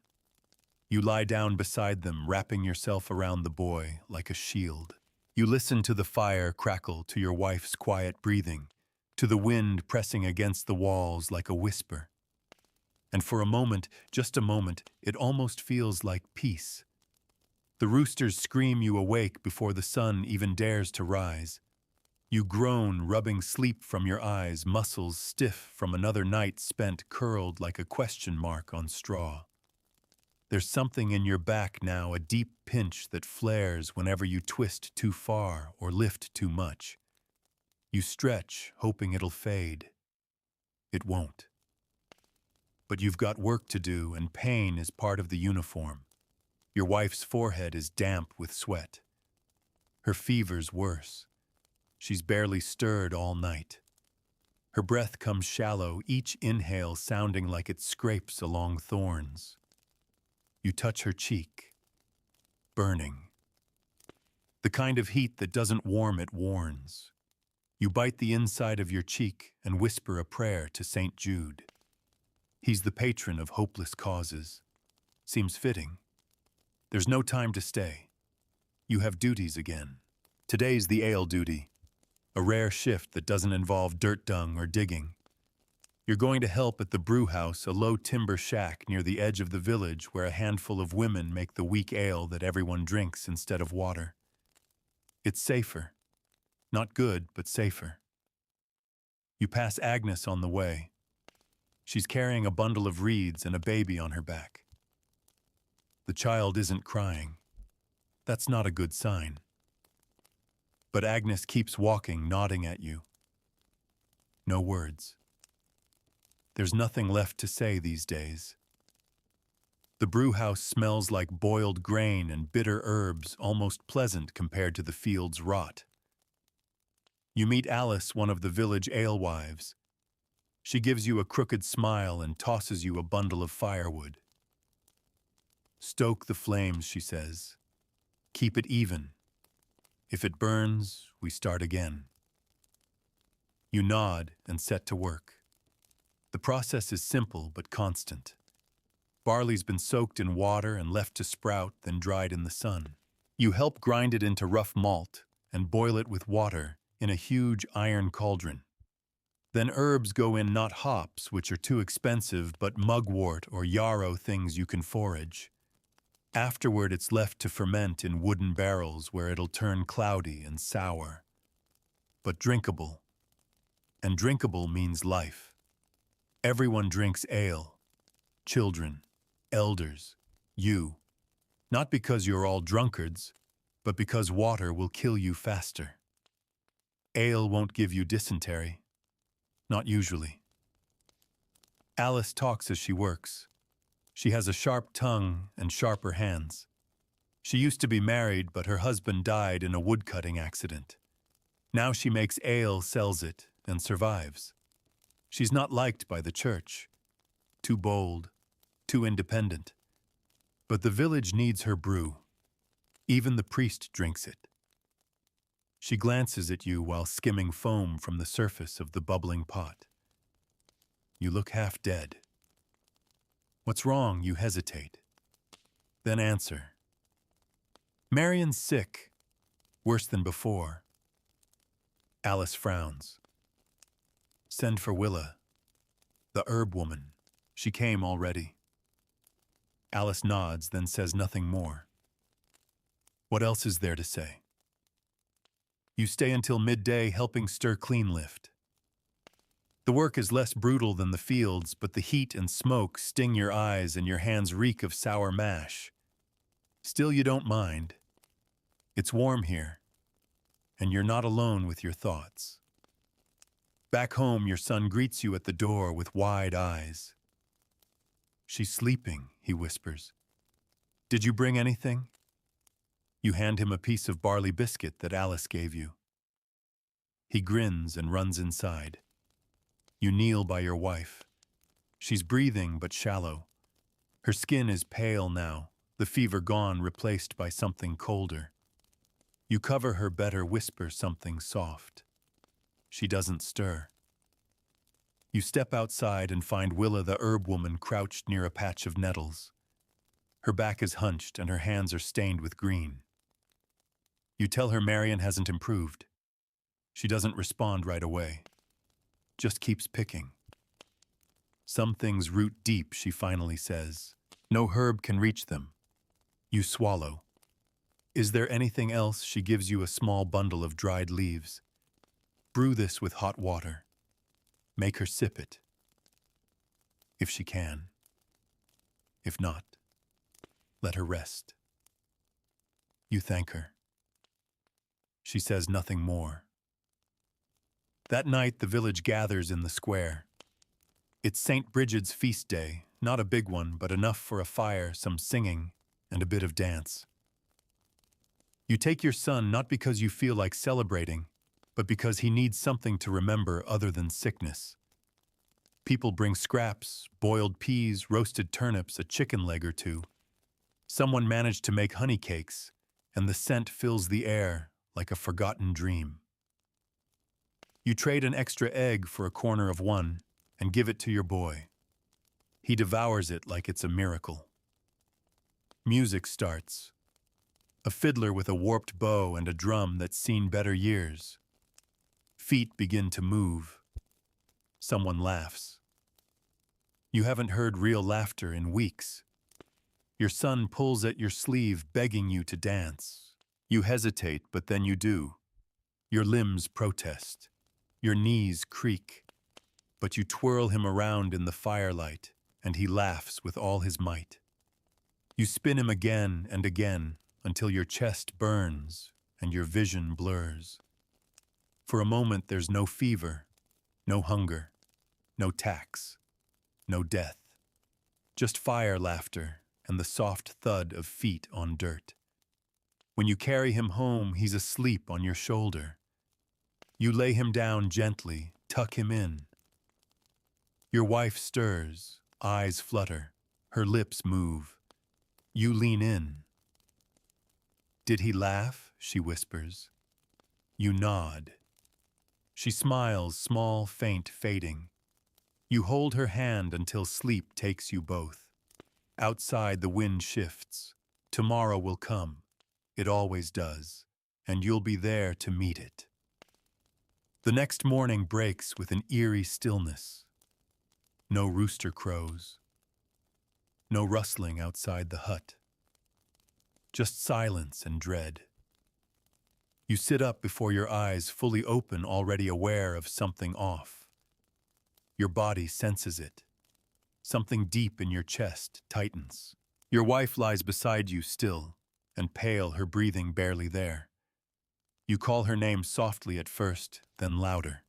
You lie down beside them, wrapping yourself around the boy like a shield. You listen to the fire crackle, to your wife's quiet breathing, to the wind pressing against the walls like a whisper. And for a moment, just a moment, it almost feels like peace. The roosters scream you awake before the sun even dares to rise. You groan, rubbing sleep from your eyes, muscles stiff from another night spent curled like a question mark on straw. There's something in your back now, a deep pinch that flares whenever you twist too far or lift too much. You stretch, hoping it'll fade. It won't. But you've got work to do, and pain is part of the uniform. Your wife's forehead is damp with sweat. Her fever's worse. She's barely stirred all night. Her breath comes shallow, each inhale sounding like it scrapes along thorns. You touch her cheek. Burning. The kind of heat that doesn't warm, it warns. You bite the inside of your cheek and whisper a prayer to St. Jude. He's the patron of hopeless causes. Seems fitting. There's no time to stay. You have duties again. Today's the ale duty, a rare shift that doesn't involve dirt dung or digging. You're going to help at the brew house, a low timber shack near the edge of the village where a handful of women make the weak ale that everyone drinks instead of water. It's safer. Not good, but safer. You pass Agnes on the way. She's carrying a bundle of reeds and a baby on her back. The child isn't crying. That's not a good sign. But Agnes keeps walking, nodding at you. No words. There's nothing left to say these days. The brew house smells like boiled grain and bitter herbs, almost pleasant compared to the field's rot. You meet Alice, one of the village alewives. She gives you a crooked smile and tosses you a bundle of firewood. Stoke the flames, she says. Keep it even. If it burns, we start again. You nod and set to work. The process is simple but constant. Barley's been soaked in water and left to sprout, then dried in the sun. You help grind it into rough malt and boil it with water in a huge iron cauldron. Then herbs go in, not hops, which are too expensive, but mugwort or yarrow, things you can forage. Afterward, it's left to ferment in wooden barrels where it'll turn cloudy and sour. But drinkable. And drinkable means life. Everyone drinks ale. Children, elders, you. Not because you're all drunkards, but because water will kill you faster. Ale won't give you dysentery. Not usually. Alice talks as she works. She has a sharp tongue and sharper hands. She used to be married, but her husband died in a woodcutting accident. Now she makes ale, sells it, and survives. She's not liked by the church. Too bold, too independent. But the village needs her brew. Even the priest drinks it. She glances at you while skimming foam from the surface of the bubbling pot. You look half dead. What's wrong? You hesitate. Then answer. Marion's sick. Worse than before. Alice frowns. Send for Willa, the herb woman. She came already. Alice nods, then says nothing more. What else is there to say? You stay until midday helping stir clean lift. The work is less brutal than the fields, but the heat and smoke sting your eyes and your hands reek of sour mash. Still, you don't mind. It's warm here, and you're not alone with your thoughts. Back home, your son greets you at the door with wide eyes. She's sleeping, he whispers. Did you bring anything? You hand him a piece of barley biscuit that Alice gave you. He grins and runs inside. You kneel by your wife. She's breathing but shallow. Her skin is pale now, the fever gone, replaced by something colder. You cover her better, whisper something soft. She doesn't stir. You step outside and find Willa the herb woman crouched near a patch of nettles. Her back is hunched and her hands are stained with green. You tell her Marion hasn't improved. She doesn't respond right away. Just keeps picking. Some things root deep, she finally says. No herb can reach them. You swallow. Is there anything else? She gives you a small bundle of dried leaves. Brew this with hot water. Make her sip it. If she can. If not, let her rest. You thank her. She says nothing more. That night, the village gathers in the square. It's St. Bridget's feast day, not a big one, but enough for a fire, some singing, and a bit of dance. You take your son not because you feel like celebrating, but because he needs something to remember other than sickness. People bring scraps, boiled peas, roasted turnips, a chicken leg or two. Someone managed to make honey cakes, and the scent fills the air like a forgotten dream. You trade an extra egg for a corner of one and give it to your boy. He devours it like it's a miracle. Music starts. A fiddler with a warped bow and a drum that's seen better years. Feet begin to move. Someone laughs. You haven't heard real laughter in weeks. Your son pulls at your sleeve, begging you to dance. You hesitate, but then you do. Your limbs protest. Your knees creak. but you twirl him around in the firelight, and he laughs with all his might. You spin him again and again until your chest burns and your vision blurs. For a moment there's no fever, no hunger, no tax, no death. Just fire laughter and the soft thud of feet on dirt. When you carry him home, he's asleep on your shoulder. You lay him down gently, tuck him in. Your wife stirs, eyes flutter, her lips move. You lean in. "Did he laugh?" she whispers. You nod. She smiles, small, faint, fading. You hold her hand until sleep takes you both. Outside the wind shifts. Tomorrow will come. It always does. And you'll be there to meet it. The next morning breaks with an eerie stillness. No rooster crows. No rustling outside the hut. Just silence and dread. You sit up before your eyes fully open, already aware of something off. Your body senses it. Something deep in your chest tightens. Your wife lies beside you still, and pale, her breathing barely there. You call her name softly at first, then louder.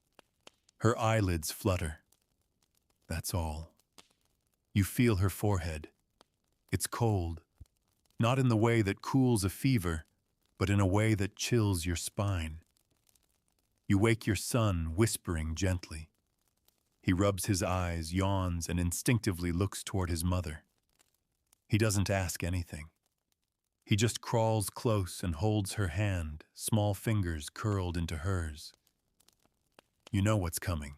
Her eyelids flutter. That's all. You feel her forehead. It's cold, not in the way that cools a fever, but in a way that chills your spine. You wake your son, whispering gently. He rubs his eyes, yawns, and instinctively looks toward his mother. He doesn't ask anything. He just crawls close and holds her hand, small fingers curled into hers. You know what's coming.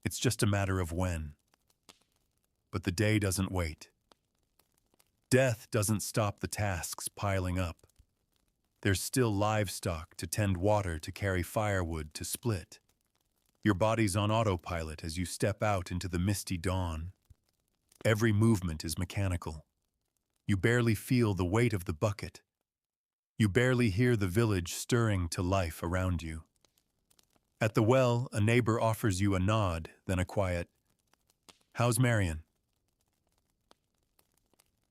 It's just a matter of when. But the day doesn't wait. Death doesn't stop the tasks piling up. There's still livestock to tend, water to carry, firewood to split. Your body's on autopilot as you step out into the misty dawn. Every movement is mechanical. You barely feel the weight of the bucket. You barely hear the village stirring to life around you. At the well, a neighbor offers you a nod, then a quiet, "How's Marion?"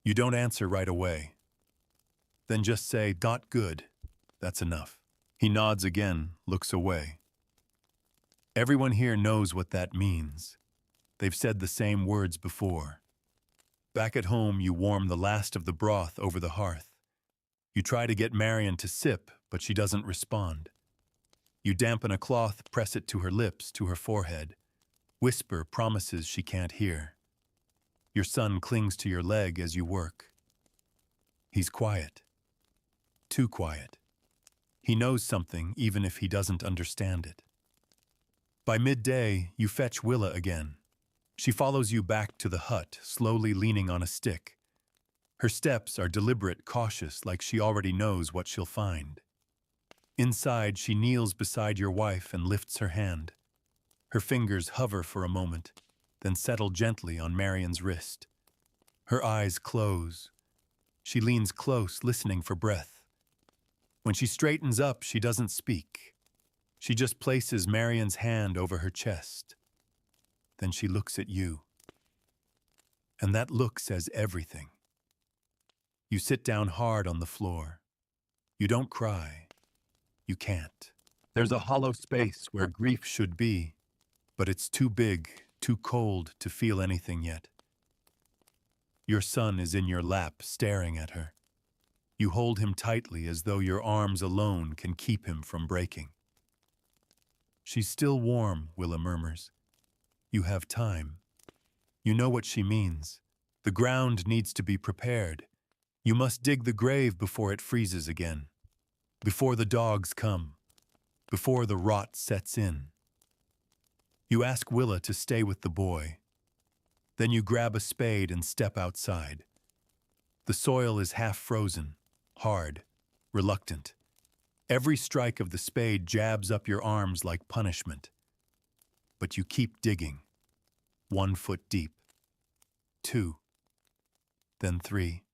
You don't answer right away. Then just say, "Not good." That's enough. He nods again, looks away. Everyone here knows what that means. They've said the same words before. Back at home, you warm the last of the broth over the hearth. You try to get Marion to sip, but she doesn't respond. You dampen a cloth, press it to her lips, to her forehead. Whisper promises she can't hear. Your son clings to your leg as you work. He's quiet. Too quiet. He knows something, even if he doesn't understand it. By midday, you fetch Willa again. She follows you back to the hut, slowly leaning on a stick. Her steps are deliberate, cautious, like she already knows what she'll find. Inside, she kneels beside your wife and lifts her hand. Her fingers hover for a moment, then settle gently on Marion's wrist. Her eyes close. She leans close, listening for breath. When she straightens up, she doesn't speak. She just places Marion's hand over her chest. Then she looks at you. And that look says everything. You sit down hard on the floor. You don't cry. You can't. There's a hollow space where grief should be, but it's too big, too cold to feel anything yet. Your son is in your lap, staring at her. You hold him tightly as though your arms alone can keep him from breaking. "She's still warm," Willa murmurs. You have time. You know what she means. The ground needs to be prepared. You must dig the grave before it freezes again. Before the dogs come. Before the rot sets in. You ask Willa to stay with the boy. Then you grab a spade and step outside. The soil is half frozen, hard, reluctant. Every strike of the spade jabs up your arms like punishment. But you keep digging. 1 foot deep. 2. Then 3.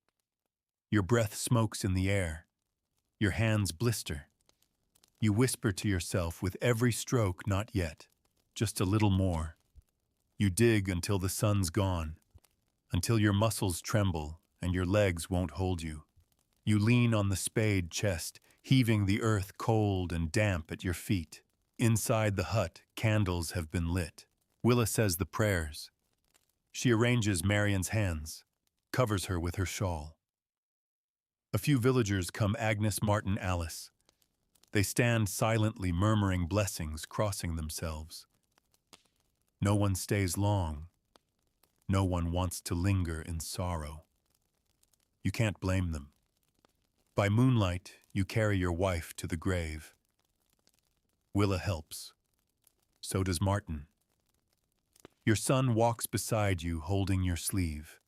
Your breath smokes in the air. Your hands blister. You whisper to yourself with every stroke, "Not yet. Just a little more." You dig until the sun's gone, until your muscles tremble and your legs won't hold you. You lean on the spade chest, heaving the earth cold and damp at your feet. Inside the hut, candles have been lit. Willa says the prayers. She arranges Marion's hands, covers her with her shawl. A few villagers come Agnes, Martin, Alice. They stand silently murmuring blessings, crossing themselves. No one stays long. No one wants to linger in sorrow. You can't blame them. By moonlight, you carry your wife to the grave. Willa helps. So does Martin. Your son walks beside you, holding your sleeve.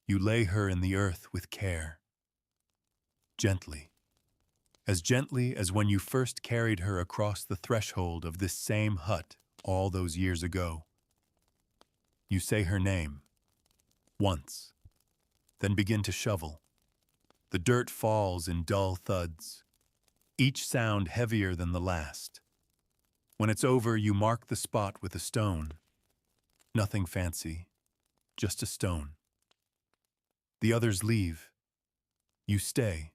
You lay her in the earth with care. Gently. As gently as when you first carried her across the threshold of this same hut all those years ago. You say her name. Once. Then begin to shovel. The dirt falls in dull thuds, each sound heavier than the last. When it's over, you mark the spot with a stone. Nothing fancy, just a stone. The others leave. You stay.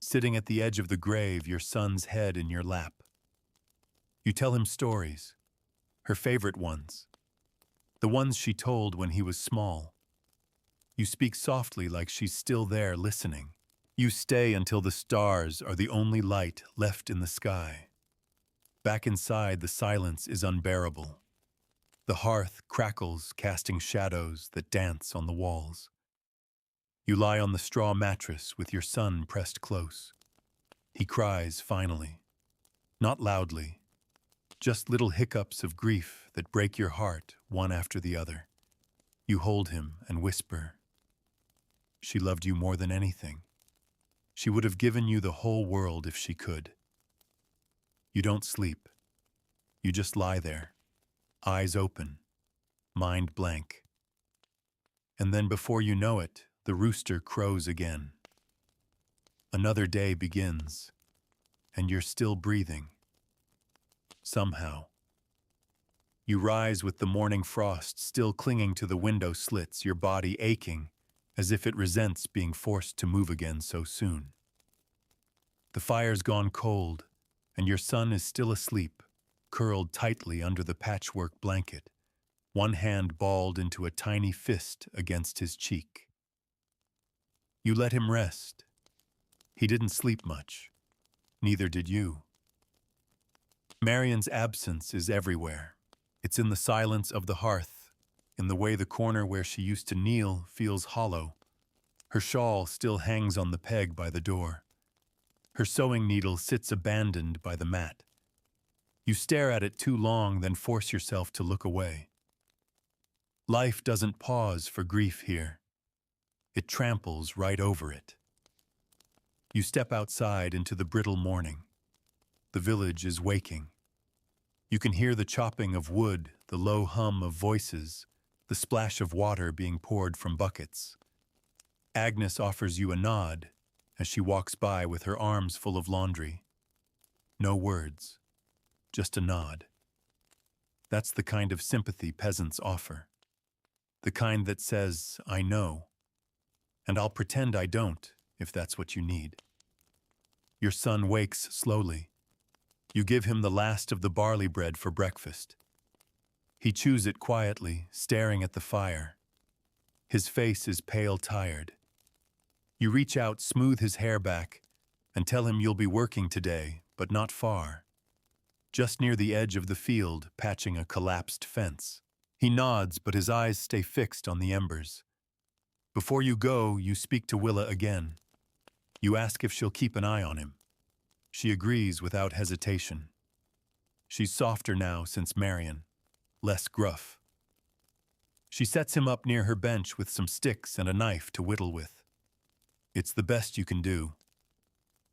Sitting at the edge of the grave, your son's head in your lap. You tell him stories, her favorite ones, the ones she told when he was small. You speak softly like she's still there listening. You stay until the stars are the only light left in the sky. Back inside, the silence is unbearable. The hearth crackles, casting shadows that dance on the walls. You lie on the straw mattress with your son pressed close. He cries finally. Not loudly, just little hiccups of grief that break your heart one after the other. You hold him and whisper, "She loved you more than anything. She would have given you the whole world if she could." You don't sleep. You just lie there, eyes open, mind blank. And then before you know it, the rooster crows again. Another day begins, and you're still breathing. Somehow. You rise with the morning frost still clinging to the window slits, your body aching, as if it resents being forced to move again so soon. The fire's gone cold, and your son is still asleep, curled tightly under the patchwork blanket, one hand balled into a tiny fist against his cheek. You let him rest. He didn't sleep much. Neither did you. Marion's absence is everywhere. It's in the silence of the hearth, in the way the corner where she used to kneel feels hollow. Her shawl still hangs on the peg by the door. Her sewing needle sits abandoned by the mat. You stare at it too long, then force yourself to look away. Life doesn't pause for grief here. It tramples right over it. You step outside into the brittle morning. The village is waking. You can hear the chopping of wood, the low hum of voices, the splash of water being poured from buckets. Agnes offers you a nod as she walks by with her arms full of laundry. No words, just a nod. That's the kind of sympathy peasants offer. The kind that says, "I know, and I'll pretend I don't if that's what you need." Your son wakes slowly. You give him the last of the barley bread for breakfast. He chews it quietly, staring at the fire. His face is pale tired. You reach out, smooth his hair back, and tell him you'll be working today, but not far. Just near the edge of the field, patching a collapsed fence. He nods, but his eyes stay fixed on the embers. Before you go, you speak to Willa again. You ask if she'll keep an eye on him. She agrees without hesitation. She's softer now since Marion, less gruff. She sets him up near her bench with some sticks and a knife to whittle with. It's the best you can do.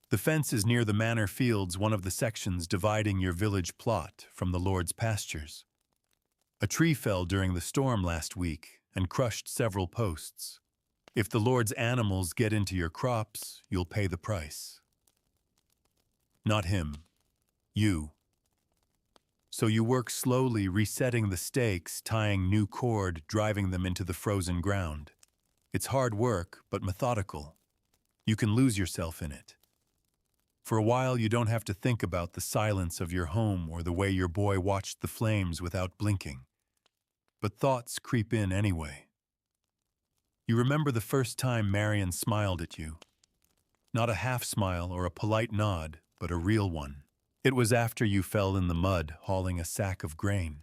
The fence is near the manor fields, one of the sections dividing your village plot from the Lord's pastures. A tree fell during the storm last week and crushed several posts. If the Lord's animals get into your crops, you'll pay the price. Not him. You. So you work slowly, resetting the stakes, tying new cord, driving them into the frozen ground. It's hard work, but methodical. You can lose yourself in it. For a while, you don't have to think about the silence of your home or the way your boy watched the flames without blinking. But thoughts creep in anyway. You remember the first time Marion smiled at you. Not a half smile or a polite nod, but a real one. It was after you fell in the mud hauling a sack of grain.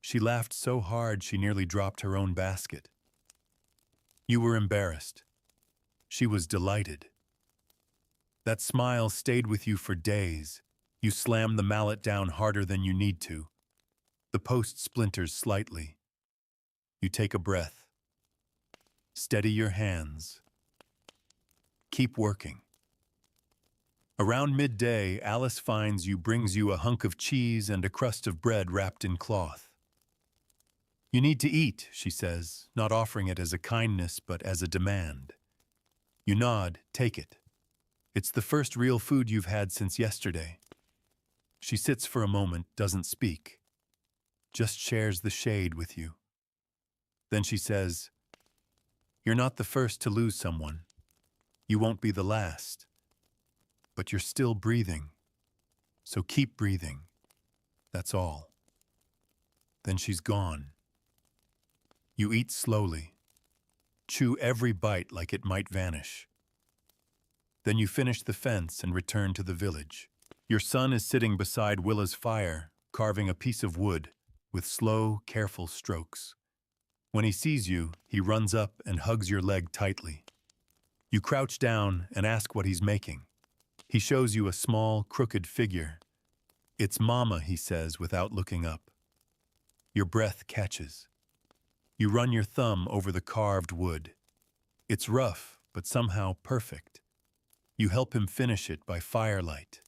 She laughed so hard she nearly dropped her own basket. You were embarrassed. She was delighted. That smile stayed with you for days. You slam the mallet down harder than you need to. The post splinters slightly. You take a breath. Steady your hands. Keep working. Around midday, Alice finds you, brings you a hunk of cheese and a crust of bread wrapped in cloth. You need to eat, she says, not offering it as a kindness but as a demand. You nod, take it. It's the first real food you've had since yesterday. She sits for a moment, doesn't speak, just shares the shade with you. Then she says, "You're not the first to lose someone. You won't be the last. But you're still breathing. So keep breathing. That's all." Then she's gone. You eat slowly. Chew every bite like it might vanish. Then you finish the fence and return to the village. Your son is sitting beside Willa's fire, carving a piece of wood with slow, careful strokes. When he sees you, he runs up and hugs your leg tightly. You crouch down and ask what he's making. He shows you a small, crooked figure. "It's Mama," he says without looking up. Your breath catches. You run your thumb over the carved wood. It's rough, but somehow perfect. You help him finish it by firelight,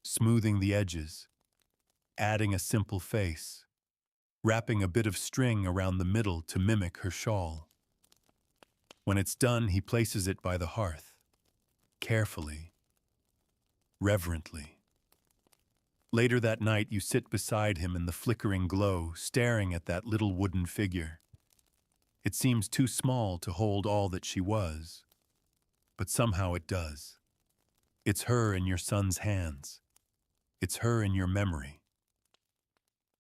smoothing the edges, adding a simple face, wrapping a bit of string around the middle to mimic her shawl. When it's done, he places it by the hearth, carefully, reverently. Later that night, you sit beside him in the flickering glow, staring at that little wooden figure. It seems too small to hold all that she was, but somehow it does. It's her in your son's hands. It's her in your memory.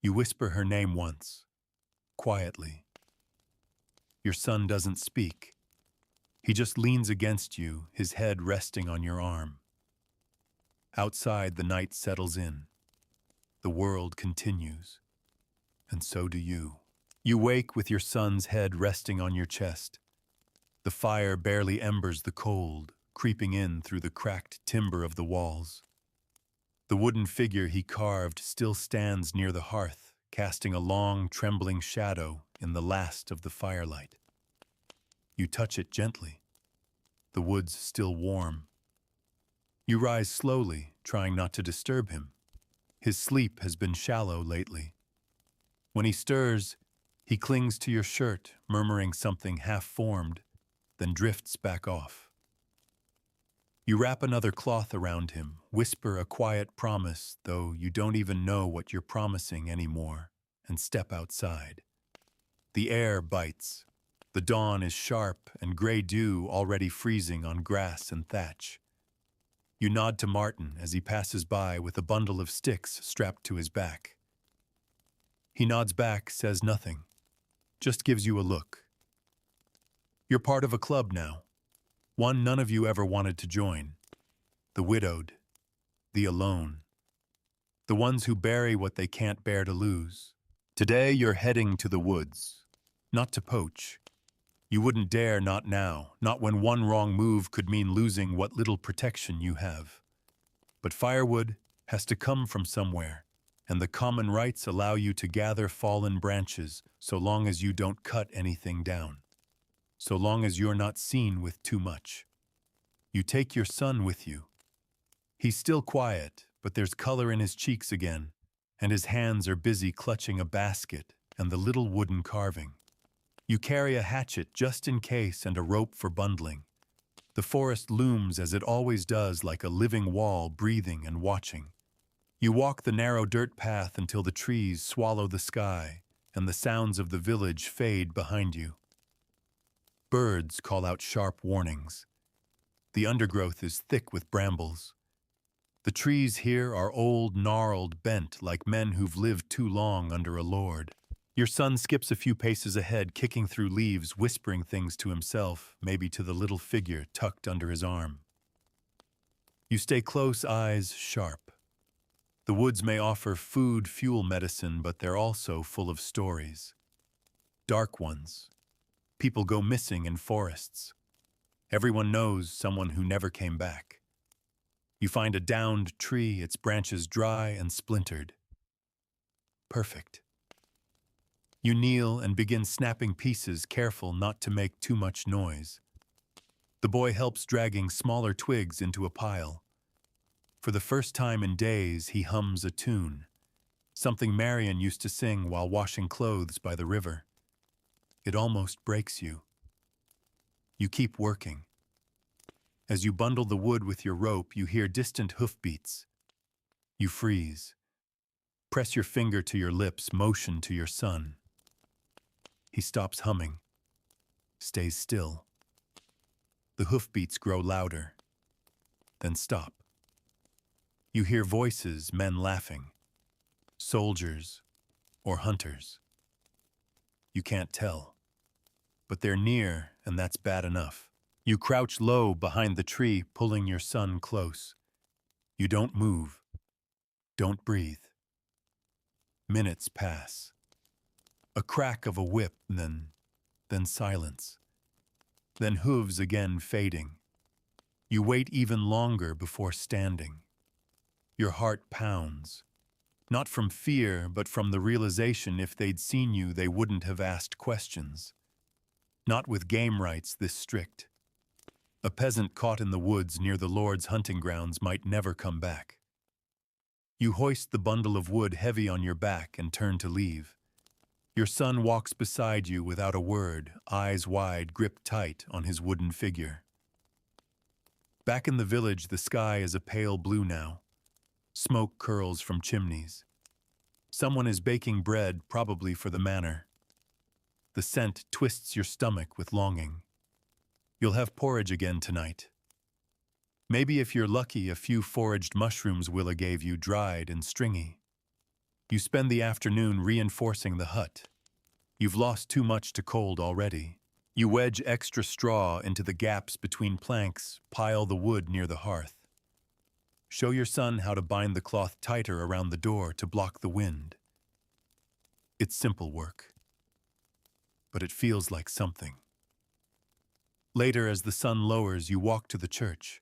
You whisper her name once, quietly. Your son doesn't speak. He just leans against you, his head resting on your arm. Outside, the night settles in. The world continues. And so do you. You wake with your son's head resting on your chest. The fire barely embers the cold, creeping in through the cracked timber of the walls. The wooden figure he carved still stands near the hearth, casting a long, trembling shadow in the last of the firelight. You touch it gently. The wood's still warm. You rise slowly, trying not to disturb him. His sleep has been shallow lately. When he stirs, he clings to your shirt, murmuring something half-formed, then drifts back off. You wrap another cloth around him, whisper a quiet promise, though you don't even know what you're promising anymore, and step outside. The air bites. The dawn is sharp and gray dew already freezing on grass and thatch. You nod to Martin as he passes by with a bundle of sticks strapped to his back. He nods back, says nothing, just gives you a look. You're part of a club now, one none of you ever wanted to join. The widowed, the alone, the ones who bury what they can't bear to lose. Today you're heading to the woods, not to poach. You wouldn't dare, not now, not when one wrong move could mean losing what little protection you have. But firewood has to come from somewhere, and the common rights allow you to gather fallen branches so long as you don't cut anything down, so long as you're not seen with too much. You take your son with you. He's still quiet, but there's color in his cheeks again, and his hands are busy clutching a basket and the little wooden carving. You carry a hatchet just in case and a rope for bundling. The forest looms as it always does, like a living wall, breathing and watching. You walk the narrow dirt path until the trees swallow the sky and the sounds of the village fade behind you. Birds call out sharp warnings. The undergrowth is thick with brambles. The trees here are old, gnarled, bent, like men who've lived too long under a lord. Your son skips a few paces ahead, kicking through leaves, whispering things to himself, maybe to the little figure tucked under his arm. You stay close, eyes sharp. The woods may offer food, fuel, medicine, but they're also full of stories. Dark ones. People go missing in forests. Everyone knows someone who never came back. You find a downed tree, its branches dry and splintered. Perfect. You kneel and begin snapping pieces, careful not to make too much noise. The boy helps dragging smaller twigs into a pile. For the first time in days, he hums a tune, something Marion used to sing while washing clothes by the river. It almost breaks you. You keep working. As you bundle the wood with your rope, you hear distant hoofbeats. You freeze. Press your finger to your lips, motion to your son. He stops humming, stays still. The hoofbeats grow louder, then stop. You hear voices, men laughing, soldiers or hunters. You can't tell, but they're near, and that's bad enough. You crouch low behind the tree, pulling your son close. You don't move, don't breathe. Minutes pass. A crack of a whip, then silence. Then hooves again fading. You wait even longer before standing. Your heart pounds. Not from fear, but from the realization if they'd seen you, they wouldn't have asked questions. Not with game rights this strict. A peasant caught in the woods near the Lord's hunting grounds might never come back. You hoist the bundle of wood heavy on your back and turn to leave. Your son walks beside you without a word, eyes wide, gripped tight on his wooden figure. Back in the village, the sky is a pale blue now. Smoke curls from chimneys. Someone is baking bread, probably for the manor. The scent twists your stomach with longing. You'll have porridge again tonight. Maybe if you're lucky, a few foraged mushrooms Willa gave you, dried and stringy. You spend the afternoon reinforcing the hut. You've lost too much to cold already. You wedge extra straw into the gaps between planks, pile the wood near the hearth. Show your son how to bind the cloth tighter around the door to block the wind. It's simple work, but it feels like something. Later, as the sun lowers, you walk to the church.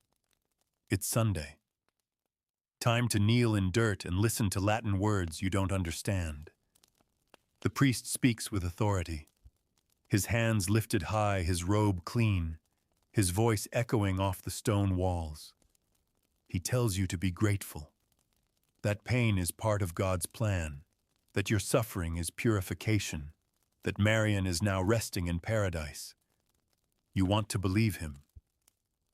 It's Sunday. Time to kneel in dirt and listen to Latin words you don't understand. The priest speaks with authority. His hands lifted high, his robe clean, his voice echoing off the stone walls. He tells you to be grateful. That pain is part of God's plan, that your suffering is purification, that Marion is now resting in paradise. You want to believe him.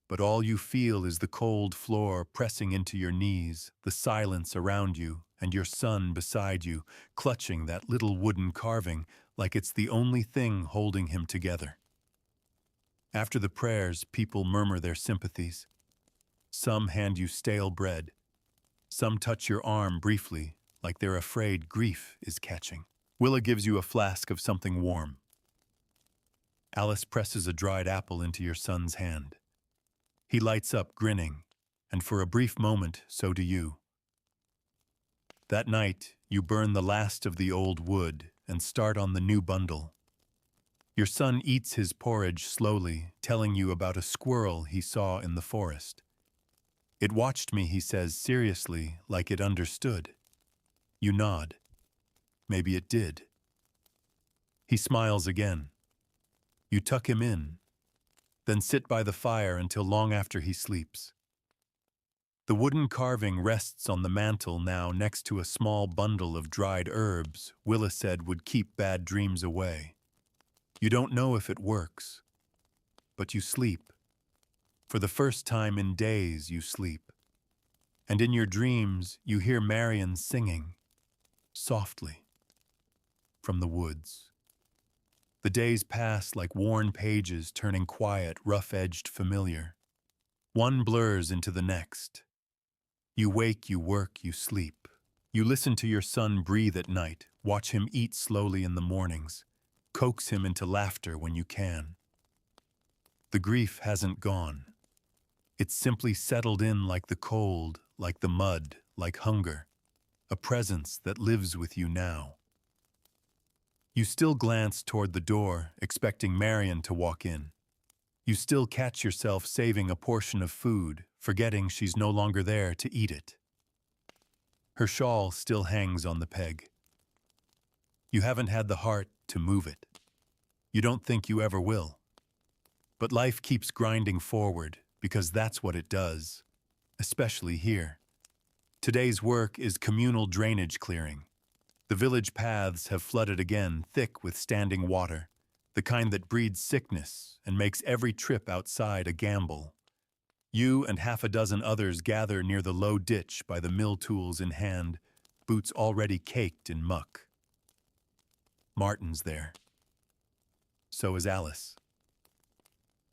But all you feel is the cold floor pressing into your knees, the silence around you, and your son beside you, clutching that little wooden carving like it's the only thing holding him together. After the prayers, people murmur their sympathies. Some hand you stale bread. Some touch your arm briefly, like they're afraid grief is catching. Willa gives you a flask of something warm. Alice presses a dried apple into your son's hand. He lights up, grinning, and for a brief moment, so do you. That night, you burn the last of the old wood and start on the new bundle. Your son eats his porridge slowly, telling you about a squirrel he saw in the forest. It watched me, he says seriously, like it understood. You nod. Maybe it did. He smiles again. You tuck him in, then sit by the fire until long after he sleeps. The wooden carving rests on the mantel now next to a small bundle of dried herbs Willa said would keep bad dreams away. You don't know if it works, but you sleep. For the first time in days, you sleep. And in your dreams, you hear Marion singing, softly, from the woods. The days pass like worn pages, turning quiet, rough-edged familiar. One blurs into the next. You wake, you work, you sleep. You listen to your son breathe at night, watch him eat slowly in the mornings, coax him into laughter when you can. The grief hasn't gone. It's simply settled in like the cold, like the mud, like hunger, a presence that lives with you now. You still glance toward the door, expecting Marion to walk in. You still catch yourself saving a portion of food, forgetting she's no longer there to eat it. Her shawl still hangs on the peg. You haven't had the heart to move it. You don't think you ever will. But life keeps grinding forward, because that's what it does, especially here. Today's work is communal drainage clearing. The village paths have flooded again, thick with standing water, the kind that breeds sickness and makes every trip outside a gamble. You and half a dozen others gather near the low ditch by the mill tools in hand, boots already caked in muck. Martin's there. So is Alice.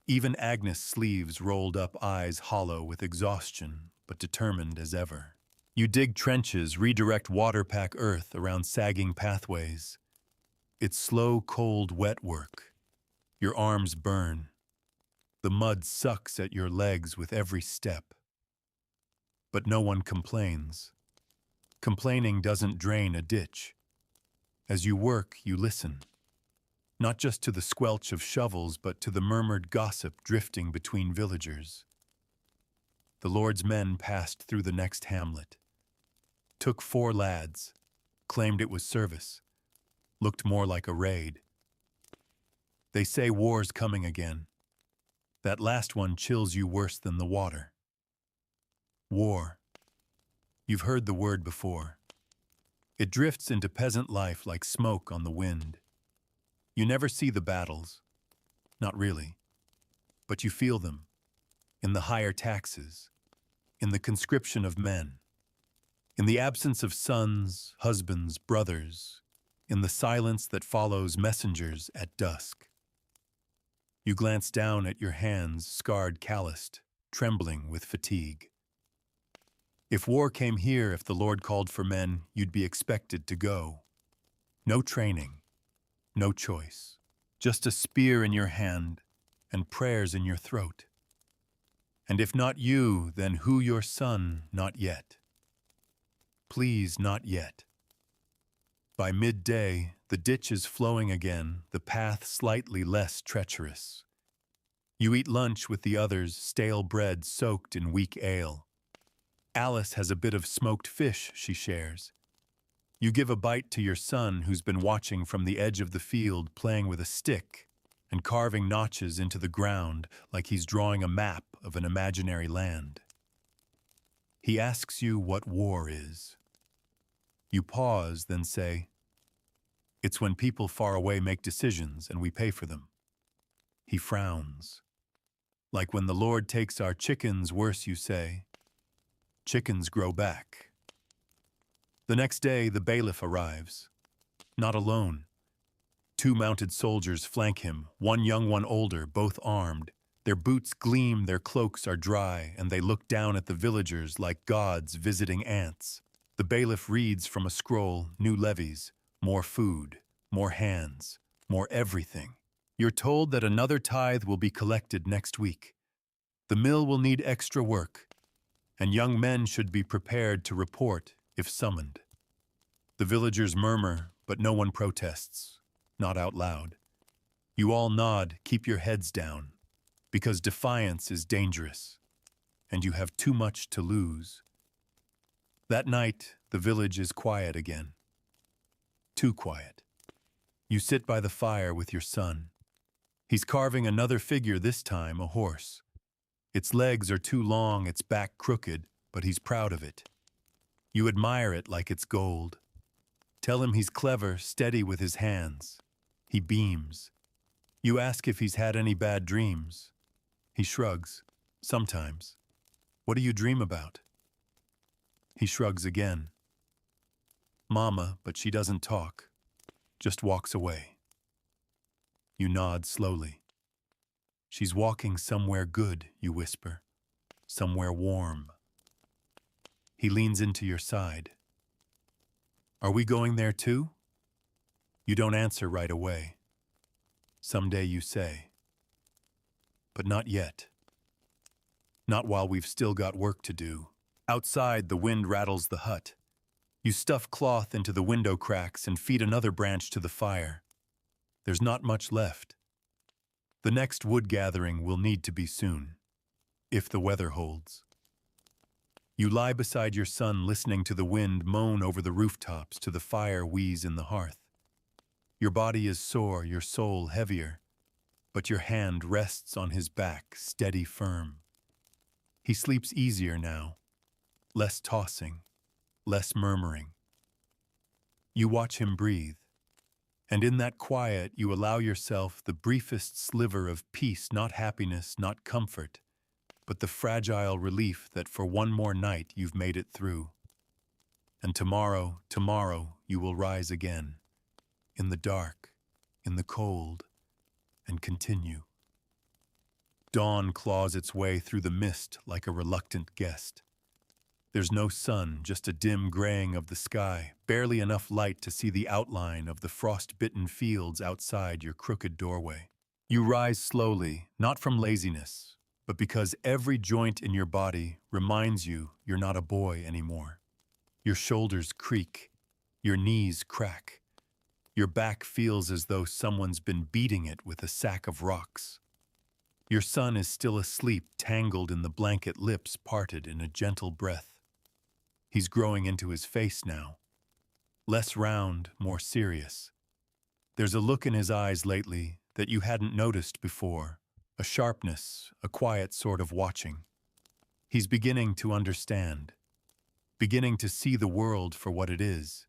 Even Agnes' sleeves rolled up, eyes hollow with exhaustion, but determined as ever. You dig trenches, redirect water-pack earth around sagging pathways. It's slow, cold, wet work. Your arms burn. The mud sucks at your legs with every step. But no one complains. Complaining doesn't drain a ditch. As you work, you listen. Not just to the squelch of shovels, but to the murmured gossip drifting between villagers. The Lord's men passed through the next hamlet. Took 4 lads, claimed it was service, looked more like a raid. They say war's coming again. That last one chills you worse than the water. War. You've heard the word before. It drifts into peasant life like smoke on the wind. You never see the battles. Not really. But you feel them. In the higher taxes. In the conscription of men. In the absence of sons, husbands, brothers. In the silence that follows messengers at dusk. You glance down at your hands, scarred, calloused, trembling with fatigue. If war came here, if the Lord called for men, you'd be expected to go. No training, no choice. Just a spear in your hand and prayers in your throat. And if not you, then who your son? Not yet. Please, not yet. By midday, the ditch is flowing again, the path slightly less treacherous. You eat lunch with the others, stale bread soaked in weak ale. Alice has a bit of smoked fish she shares. You give a bite to your son who's been watching from the edge of the field, playing with a stick and carving notches into the ground like he's drawing a map of an imaginary land. He asks you what war is. You pause, then say, "It's when people far away make decisions and we pay for them." He frowns. "Like when the Lord takes our chickens, worse, you say. Chickens grow back." The next day, the bailiff arrives. Not alone. 2 mounted soldiers flank him, one young, one older, both armed. Their boots gleam, their cloaks are dry, and they look down at the villagers like gods visiting ants. The bailiff reads from a scroll, new levies, more food, more hands, more everything. You're told that another tithe will be collected next week. The mill will need extra work, and young men should be prepared to report if summoned. The villagers murmur, but no one protests, not out loud. You all nod, keep your heads down, because defiance is dangerous, and you have too much to lose. That night, the village is quiet again. Too quiet. You sit by the fire with your son. He's carving another figure, this time a horse. Its legs are too long, its back crooked, but he's proud of it. You admire it like it's gold. Tell him he's clever, steady with his hands. He beams. You ask if he's had any bad dreams. He shrugs. Sometimes. What do you dream about? He shrugs again. Mama, but she doesn't talk, just walks away. You nod slowly. She's walking somewhere good, you whisper, somewhere warm. He leans into your side. Are we going there too? You don't answer right away. Someday you say. But not yet. Not while we've still got work to do. Outside, the wind rattles the hut. You stuff cloth into the window cracks and feed another branch to the fire. There's not much left. The next wood gathering will need to be soon, if the weather holds. You lie beside your son, listening to the wind moan over the rooftops, to the fire wheeze in the hearth. Your body is sore, your soul heavier, but your hand rests on his back, steady, firm. He sleeps easier now, less tossing, less murmuring. You watch him breathe, and in that quiet you allow yourself the briefest sliver of peace, not happiness, not comfort, but the fragile relief that for one more night you've made it through. And tomorrow, you will rise again, in the dark, in the cold, and continue. Dawn claws its way through the mist like a reluctant guest. There's no sun, just a dim graying of the sky, barely enough light to see the outline of the frost-bitten fields outside your crooked doorway. You rise slowly, not from laziness, but because every joint in your body reminds you you're not a boy anymore. Your shoulders creak, your knees crack. Your back feels as though someone's been beating it with a sack of rocks. Your son is still asleep, tangled in the blanket, lips parted in a gentle breath. He's growing into his face now. Less round, more serious. There's a look in his eyes lately that you hadn't noticed before, a sharpness, a quiet sort of watching. He's beginning to understand, beginning to see the world for what it is.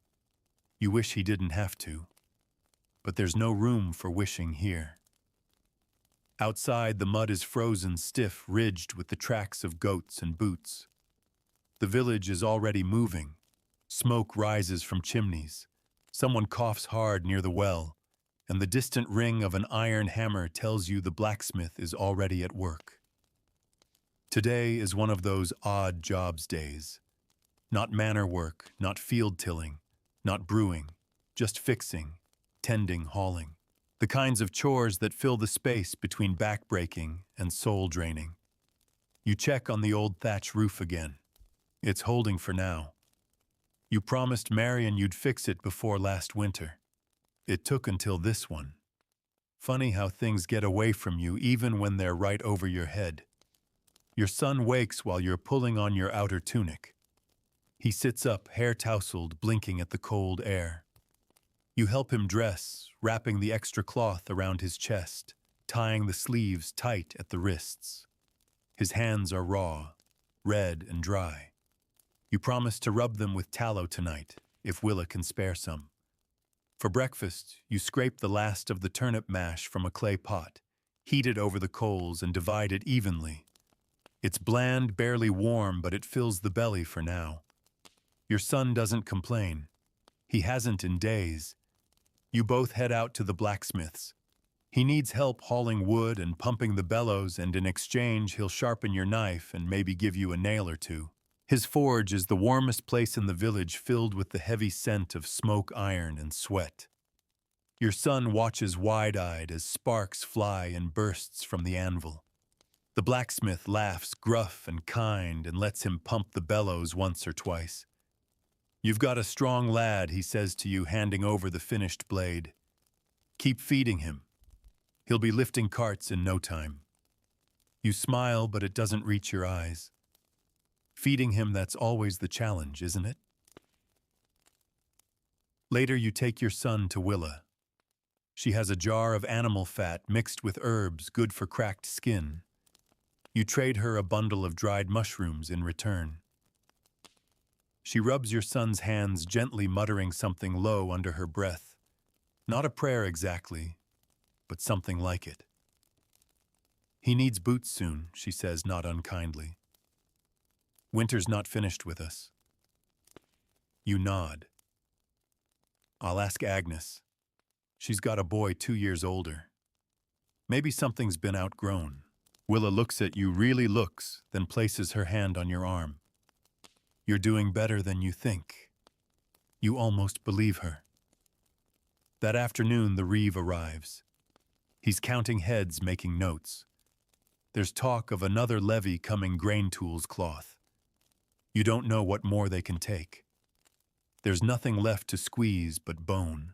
You wish he didn't have to. But there's no room for wishing here. Outside, the mud is frozen stiff, ridged with the tracks of goats and boots. The village is already moving. Smoke rises from chimneys. Someone coughs hard near the well, and the distant ring of an iron hammer tells you the blacksmith is already at work. Today is one of those odd jobs days. Not manor work, not field tilling, not brewing, just fixing, tending, hauling. The kinds of chores that fill the space between backbreaking and soul draining. You check on the old thatch roof again. It's holding for now. You promised Marion you'd fix it before last winter. It took until this one. Funny how things get away from you even when they're right over your head. Your son wakes while you're pulling on your outer tunic. He sits up, hair tousled, blinking at the cold air. You help him dress, wrapping the extra cloth around his chest, tying the sleeves tight at the wrists. His hands are raw, red and dry. You promise to rub them with tallow tonight, if Willa can spare some. For breakfast, you scrape the last of the turnip mash from a clay pot, heat it over the coals and divide it evenly. It's bland, barely warm, but it fills the belly for now. Your son doesn't complain. He hasn't in days. You both head out to the blacksmith's. He needs help hauling wood and pumping the bellows, and in exchange he'll sharpen your knife and maybe give you a nail or two. His forge is the warmest place in the village, filled with the heavy scent of smoke, iron, and sweat. Your son watches wide-eyed as sparks fly in bursts from the anvil. The blacksmith laughs, gruff and kind, and lets him pump the bellows once or twice. "You've got a strong lad," he says to you, handing over the finished blade. "Keep feeding him. He'll be lifting carts in no time." You smile, but it doesn't reach your eyes. Feeding him, that's always the challenge, isn't it? Later, you take your son to Willa. She has a jar of animal fat mixed with herbs good for cracked skin. You trade her a bundle of dried mushrooms in return. She rubs your son's hands gently, muttering something low under her breath. Not a prayer exactly, but something like it. "He needs boots soon," she says, not unkindly. "Winter's not finished with us." You nod. I'll ask Agnes. She's got a boy 2 years older. Maybe something's been outgrown. Willa looks at you, really looks, then places her hand on your arm. You're doing better than you think. You almost believe her. That afternoon, the Reeve arrives. He's counting heads, making notes. There's talk of another levy coming grain tools cloth. You don't know what more they can take. There's nothing left to squeeze but bone.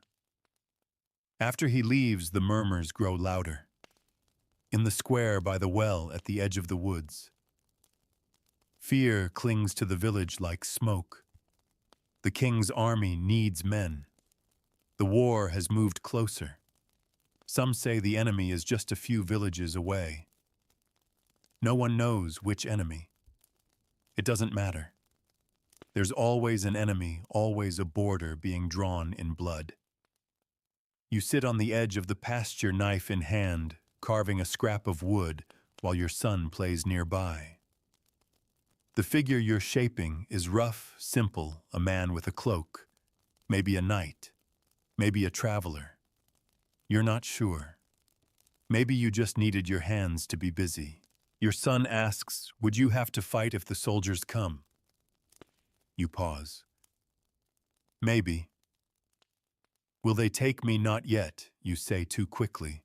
After he leaves, the murmurs grow louder. In the square by the well at the edge of the woods. Fear clings to the village like smoke. The king's army needs men. The war has moved closer. Some say the enemy is just a few villages away. No one knows which enemy. It doesn't matter. There's always an enemy, always a border being drawn in blood. You sit on the edge of the pasture, knife in hand, carving a scrap of wood while your son plays nearby. The figure you're shaping is rough, simple, a man with a cloak, maybe a knight, maybe a traveler. You're not sure. Maybe you just needed your hands to be busy. Your son asks, would you have to fight if the soldiers come? You pause. Maybe. Will they take me? Not yet, you say too quickly.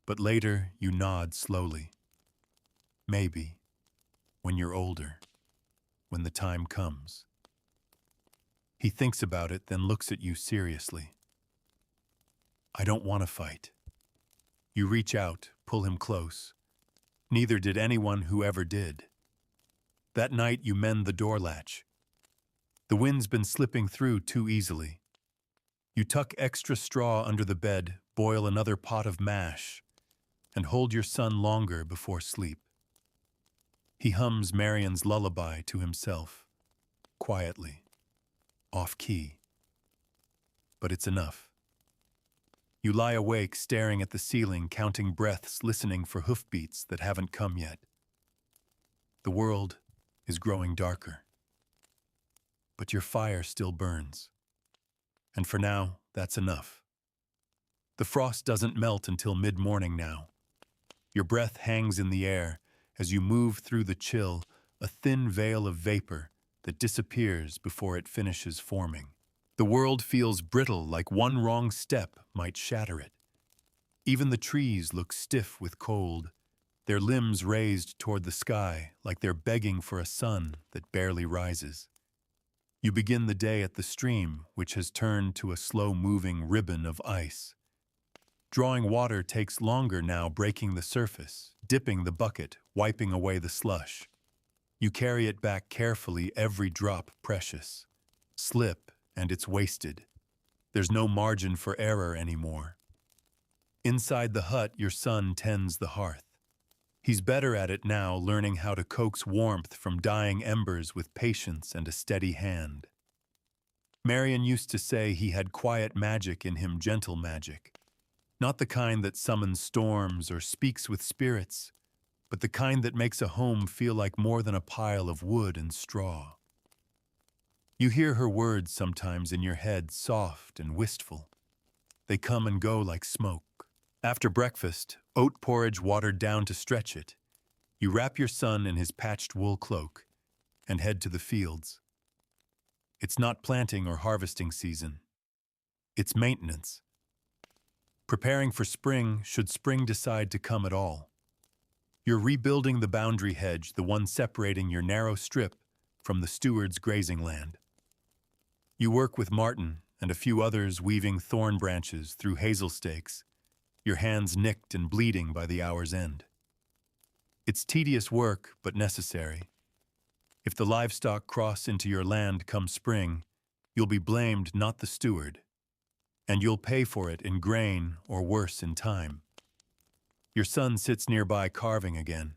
But later you nod slowly. Maybe. When you're older. When the time comes. He thinks about it, then looks at you seriously. I don't want to fight. You reach out, pull him close. Neither did anyone who ever did. That night you mend the door latch. The wind's been slipping through too easily. You tuck extra straw under the bed, boil another pot of mash, and hold your son longer before sleep. He hums Marion's lullaby to himself, quietly, off-key. But it's enough. You lie awake, staring at the ceiling, counting breaths, listening for hoofbeats that haven't come yet. The world is growing darker. But your fire still burns. And for now, that's enough. The frost doesn't melt until mid-morning now. Your breath hangs in the air as you move through the chill, a thin veil of vapor that disappears before it finishes forming. The world feels brittle, like one wrong step might shatter it. Even the trees look stiff with cold, their limbs raised toward the sky like they're begging for a sun that barely rises. You begin the day at the stream, which has turned to a slow-moving ribbon of ice. Drawing water takes longer now, breaking the surface, dipping the bucket, wiping away the slush. You carry it back carefully, every drop precious. Slip, and it's wasted. There's no margin for error anymore. Inside the hut, your son tends the hearth. He's better at it now, learning how to coax warmth from dying embers with patience and a steady hand. Marion used to say he had quiet magic in him, gentle magic. Not the kind that summons storms or speaks with spirits, but the kind that makes a home feel like more than a pile of wood and straw. You hear her words sometimes in your head, soft and wistful. They come and go like smoke. After breakfast, oat porridge watered down to stretch it. You wrap your son in his patched wool cloak and head to the fields. It's not planting or harvesting season. It's maintenance. Preparing for spring should spring decide to come at all. You're rebuilding the boundary hedge, the one separating your narrow strip from the steward's grazing land. You work with Martin and a few others, weaving thorn branches through hazel stakes, your hands nicked and bleeding by the hour's end. It's tedious work, but necessary. If the livestock cross into your land come spring, you'll be blamed, not the steward, and you'll pay for it in grain or worse in time. Your son sits nearby carving again.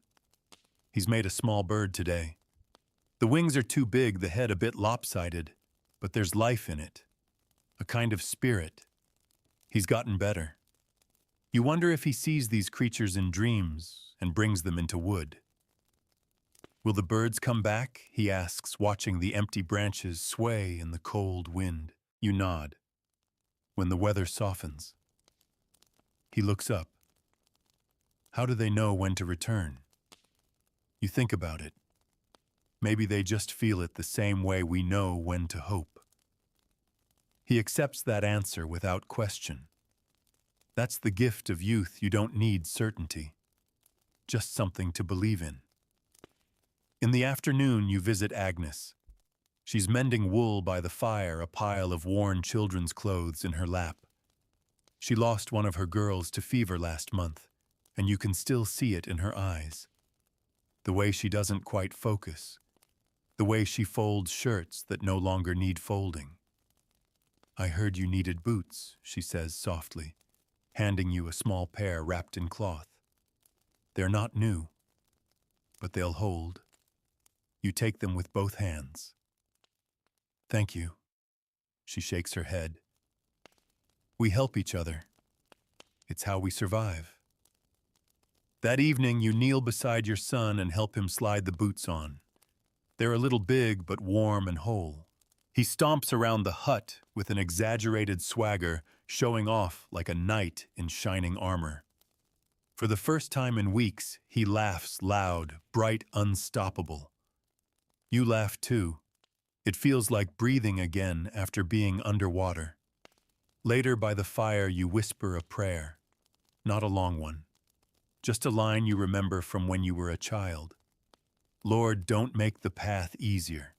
He's made a small bird today. The wings are too big, the head a bit lopsided, but there's life in it, a kind of spirit. He's gotten better. You wonder if he sees these creatures in dreams and brings them into wood. Will the birds come back? He asks, watching the empty branches sway in the cold wind. You nod. When the weather softens. He looks up. How do they know when to return? You think about it. Maybe they just feel it the same way we know when to hope. He accepts that answer without question. That's the gift of youth. You don't need certainty, just something to believe in. In the afternoon, you visit Agnes. She's mending wool by the fire, a pile of worn children's clothes in her lap. She lost one of her girls to fever last month, and you can still see it in her eyes. The way she doesn't quite focus. The way she folds shirts that no longer need folding. I heard you needed boots, she says softly, handing you a small pair wrapped in cloth. They're not new, but they'll hold. You take them with both hands. Thank you. She shakes her head. We help each other. It's how we survive. That evening, you kneel beside your son and help him slide the boots on. They're a little big, but warm and whole. He stomps around the hut with an exaggerated swagger, showing off like a knight in shining armor. For the first time in weeks, he laughs loud, bright, unstoppable. You laugh too. It feels like breathing again after being underwater. Later by the fire, you whisper a prayer. Not a long one. Just a line you remember from when you were a child. Lord, don't make the path easier.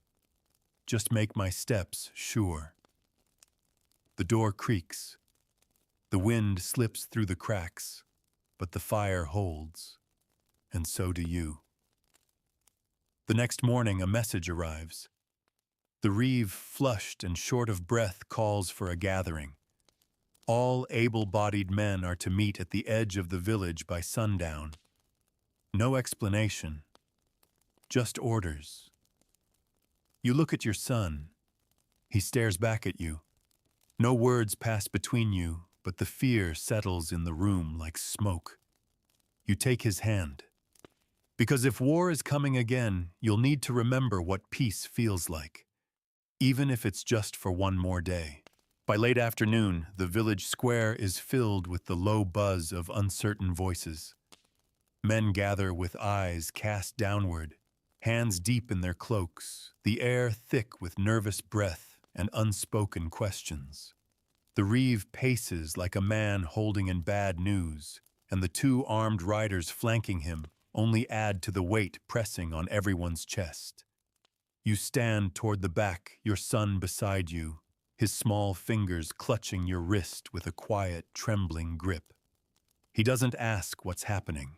Just make my steps sure. The door creaks. The wind slips through the cracks, but the fire holds, and so do you. The next morning, a message arrives. The reeve, flushed and short of breath, calls for a gathering. All able-bodied men are to meet at the edge of the village by sundown. No explanation, just orders. You look at your son. He stares back at you. No words pass between you, but the fear settles in the room like smoke. You take his hand. Because if war is coming again, you'll need to remember what peace feels like, even if it's just for one more day. By late afternoon, the village square is filled with the low buzz of uncertain voices. Men gather with eyes cast downward, hands deep in their cloaks, the air thick with nervous breath and unspoken questions. The reeve paces like a man holding in bad news, and the two armed riders flanking him only add to the weight pressing on everyone's chest. You stand toward the back, your son beside you, his small fingers clutching your wrist with a quiet, trembling grip. He doesn't ask what's happening.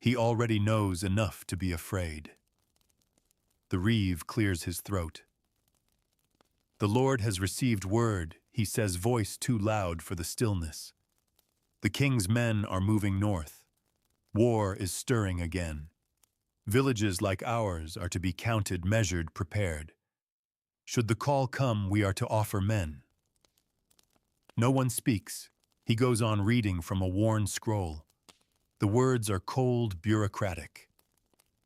He already knows enough to be afraid. The reeve clears his throat. The Lord has received word, he says, voice too loud for the stillness. The king's men are moving north. War is stirring again. Villages like ours are to be counted, measured, prepared. Should the call come, we are to offer men. No one speaks. He goes on reading from a worn scroll. The words are cold, bureaucratic.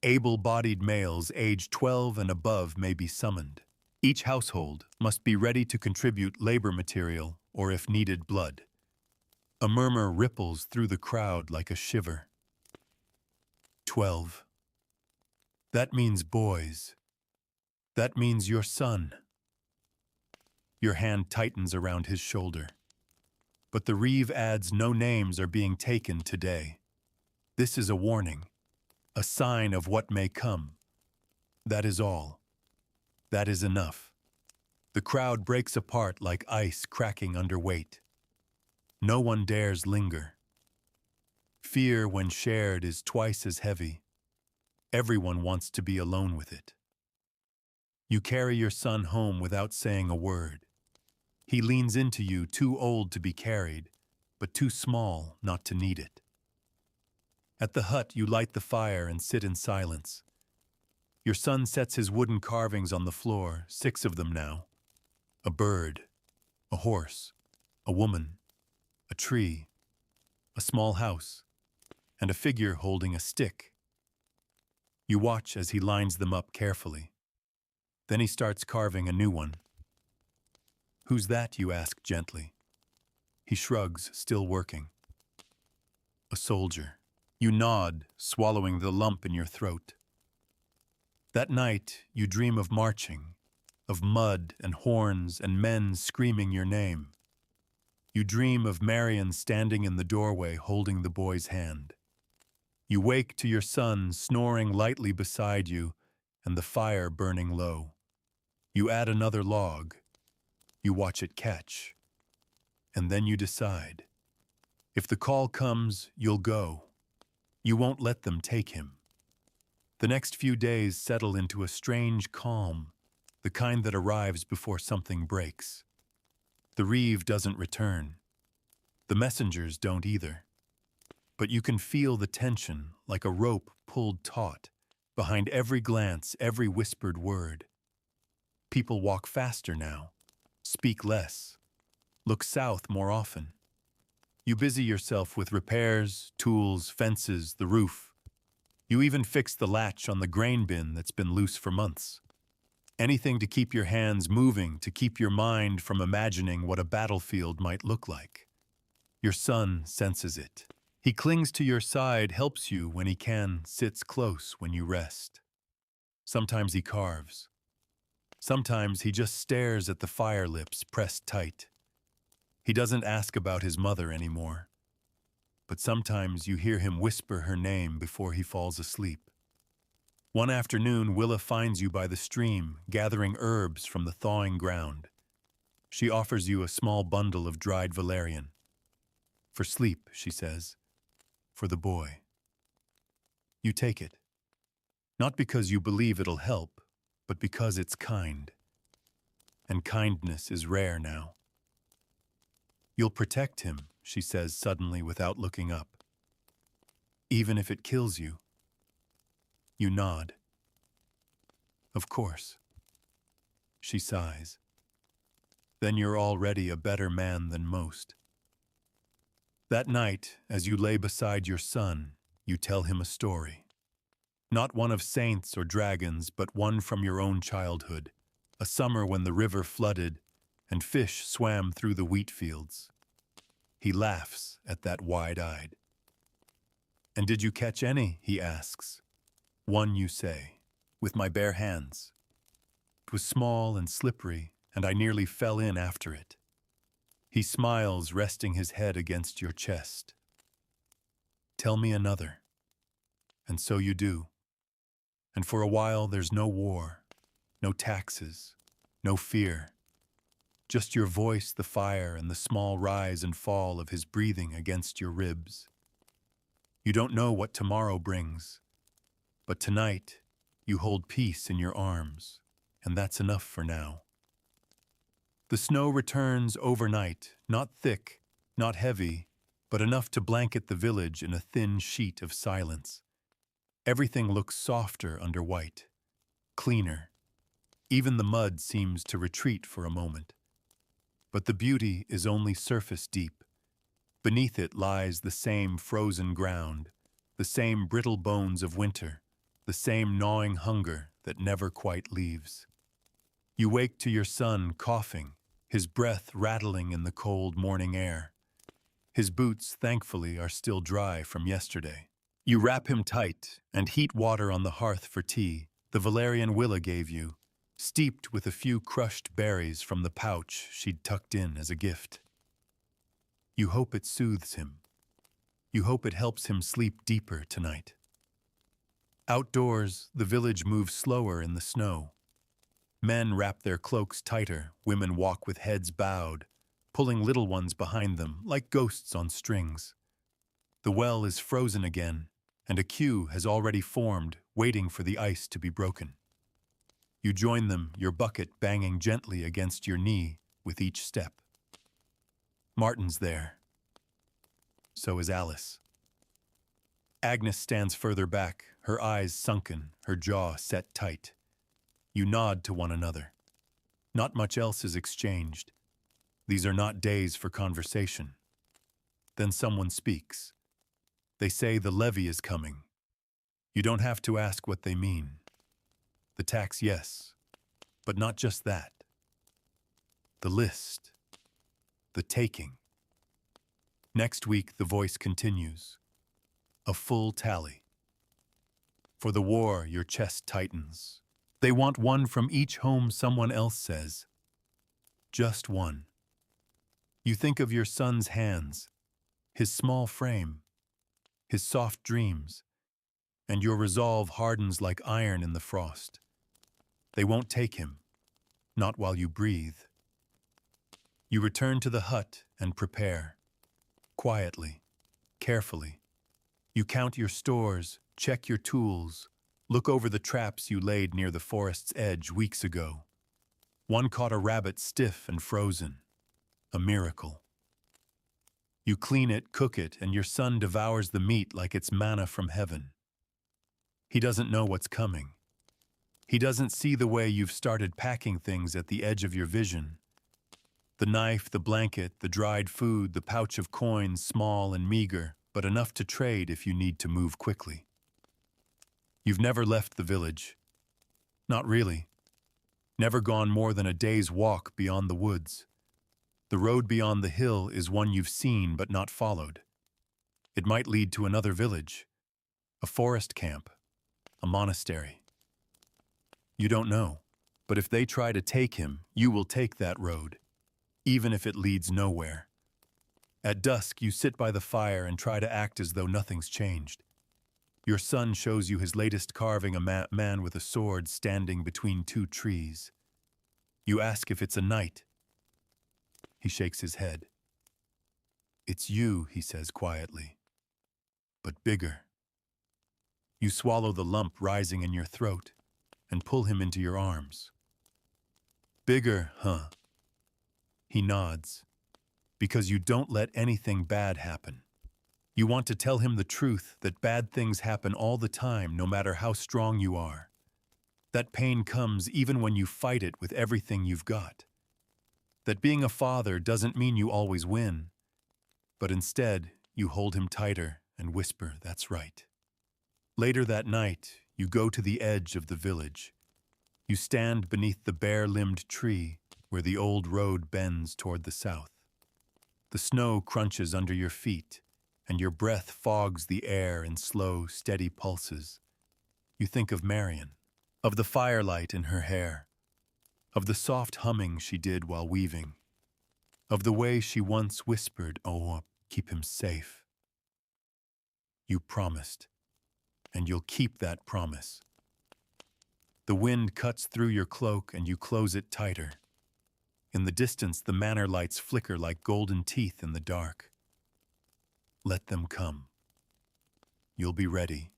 Able-bodied males aged 12 and above may be summoned. Each household must be ready to contribute labor material or, if needed, blood. A murmur ripples through the crowd like a shiver. 12. That means boys. That means your son. Your hand tightens around his shoulder. But the reeve adds no names are being taken today. This is a warning, a sign of what may come. That is all. That is enough. The crowd breaks apart like ice cracking under weight. No one dares linger. Fear, when shared, is twice as heavy. Everyone wants to be alone with it. You carry your son home without saying a word. He leans into you, too old to be carried, but too small not to need it. At the hut, you light the fire and sit in silence. Your son sets his wooden carvings on the floor, 6 of them now. A bird, a horse, a woman, a tree, a small house, and a figure holding a stick. You watch as he lines them up carefully. Then he starts carving a new one. "Who's that?" you ask gently. He shrugs, still working. "A soldier." You nod, swallowing the lump in your throat. That night, you dream of marching, of mud and horns and men screaming your name. You dream of Marion standing in the doorway holding the boy's hand. You wake to your son snoring lightly beside you and the fire burning low. You add another log. You watch it catch. And then you decide. If the call comes, you'll go. You won't let them take him. The next few days settle into a strange calm, the kind that arrives before something breaks. The reeve doesn't return. The messengers don't either. But you can feel the tension like a rope pulled taut, behind every glance, every whispered word. People walk faster now, speak less, look south more often. You busy yourself with repairs, tools, fences, the roof. You even fix the latch on the grain bin that's been loose for months. Anything to keep your hands moving, to keep your mind from imagining what a battlefield might look like. Your son senses it. He clings to your side, helps you when he can, sits close when you rest. Sometimes he carves. Sometimes he just stares at the fire lips pressed tight. He doesn't ask about his mother anymore. But sometimes you hear him whisper her name before he falls asleep. One afternoon, Willa finds you by the stream, gathering herbs from the thawing ground. She offers you a small bundle of dried valerian. "For sleep," she says. "For the boy." You take it. Not because you believe it'll help, but because it's kind. And kindness is rare now. "You'll protect him," she says suddenly without looking up. "Even if it kills you." You nod. "Of course." She sighs. "Then you're already a better man than most." That night, as you lay beside your son, you tell him a story. Not one of saints or dragons, but one from your own childhood. A summer when the river flooded and fish swam through the wheat fields. He laughs at that wide-eyed. "And did you catch any?" he asks. "One," you say, "with my bare hands. It was small and slippery, and I nearly fell in after it." He smiles, resting his head against your chest. "Tell me another." And so you do. And for a while there's no war, no taxes, no fear. Just your voice, the fire, and the small rise and fall of his breathing against your ribs. You don't know what tomorrow brings, but tonight you hold peace in your arms, and that's enough for now. The snow returns overnight, not thick, not heavy, but enough to blanket the village in a thin sheet of silence. Everything looks softer under white, cleaner. Even the mud seems to retreat for a moment. But the beauty is only surface deep. Beneath it lies the same frozen ground, the same brittle bones of winter, the same gnawing hunger that never quite leaves. You wake to your son coughing, his breath rattling in the cold morning air. His boots, thankfully, are still dry from yesterday. You wrap him tight and heat water on the hearth for tea, the valerian Willa gave you, steeped with a few crushed berries from the pouch she'd tucked in as a gift. You hope it soothes him. You hope it helps him sleep deeper tonight. Outdoors, the village moves slower in the snow. Men wrap their cloaks tighter, women walk with heads bowed, pulling little ones behind them like ghosts on strings. The well is frozen again, and a queue has already formed, waiting for the ice to be broken. You join them, your bucket banging gently against your knee with each step. Martin's there. So is Alice. Agnes stands further back, her eyes sunken, her jaw set tight. You nod to one another. Not much else is exchanged. These are not days for conversation. Then someone speaks. They say the levy is coming. You don't have to ask what they mean. The tax, yes, but not just that. The list. The taking. Next week, the voice continues. A full tally. For the war, your chest tightens. They want one from each home, someone else says. Just one. You think of your son's hands, his small frame, his soft dreams, and your resolve hardens like iron in the frost. They won't take him, not while you breathe. You return to the hut and prepare. Quietly, carefully. You count your stores, check your tools, look over the traps you laid near the forest's edge weeks ago. One caught a rabbit stiff and frozen. A miracle. You clean it, cook it, and your son devours the meat like it's manna from heaven. He doesn't know what's coming. He doesn't see the way you've started packing things at the edge of your vision. The knife, the blanket, the dried food, the pouch of coins, small and meager, but enough to trade if you need to move quickly. You've never left the village. Not really. Never gone more than a day's walk beyond the woods. The road beyond the hill is one you've seen but not followed. It might lead to another village, a forest camp, a monastery. You don't know, but if they try to take him, you will take that road, even if it leads nowhere. At dusk, you sit by the fire and try to act as though nothing's changed. Your son shows you his latest carving, a man with a sword standing between two trees. You ask if it's a knight. He shakes his head. It's you, he says quietly, but bigger. You swallow the lump rising in your throat and pull him into your arms. Bigger, huh? He nods. Because you don't let anything bad happen. You want to tell him the truth, that bad things happen all the time, no matter how strong you are. That pain comes even when you fight it with everything you've got. That being a father doesn't mean you always win, but instead you hold him tighter and whisper, "That's right." Later that night, you go to the edge of the village. You stand beneath the bare-limbed tree where the old road bends toward the south. The snow crunches under your feet, and your breath fogs the air in slow, steady pulses. You think of Marion, of the firelight in her hair, of the soft humming she did while weaving, of the way she once whispered, "Oh, keep him safe." You promised, and you'll keep that promise. The wind cuts through your cloak and you close it tighter. In the distance, the manor lights flicker like golden teeth in the dark. Let them come. You'll be ready.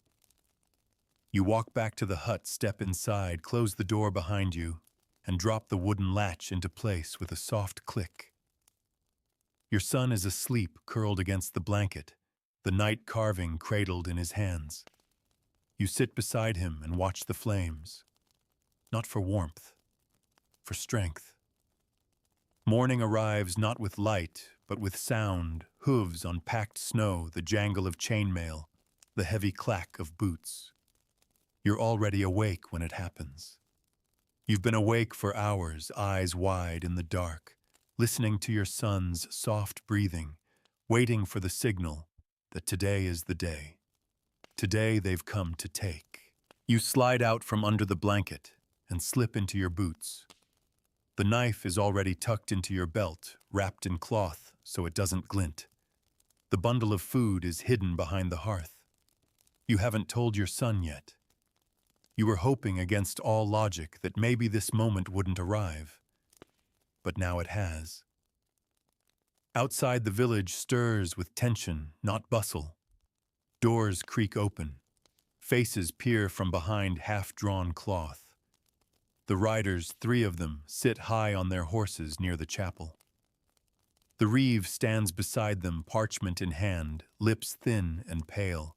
You walk back to the hut, step inside, close the door behind you, and drop the wooden latch into place with a soft click. Your son is asleep, curled against the blanket, the night carving cradled in his hands. You sit beside him and watch the flames, not for warmth, for strength. Morning arrives not with light, but with sound, hooves on packed snow, the jangle of chainmail, the heavy clack of boots. You're already awake when it happens. You've been awake for hours, eyes wide in the dark, listening to your son's soft breathing, waiting for the signal that today is the day. Today they've come to take. You slide out from under the blanket and slip into your boots. The knife is already tucked into your belt, wrapped in cloth so it doesn't glint. The bundle of food is hidden behind the hearth. You haven't told your son yet. You were hoping against all logic that maybe this moment wouldn't arrive. But now it has. Outside, the village stirs with tension, not bustle. Doors creak open. Faces peer from behind half-drawn cloth. The riders, 3 of them, sit high on their horses near the chapel. The reeve stands beside them, parchment in hand, lips thin and pale.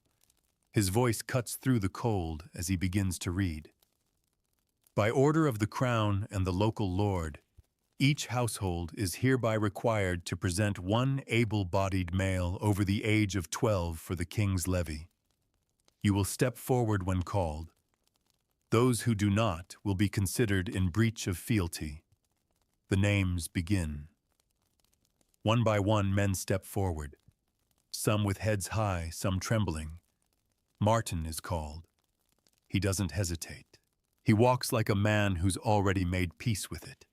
His voice cuts through the cold as he begins to read. By order of the crown and the local lord, each household is hereby required to present 1 able-bodied male over the age of 12 for the king's levy. You will step forward when called. Those who do not will be considered in breach of fealty. The names begin. One by one, men step forward, some with heads high, some trembling. Martin is called. He doesn't hesitate. He walks like a man who's already made peace with it.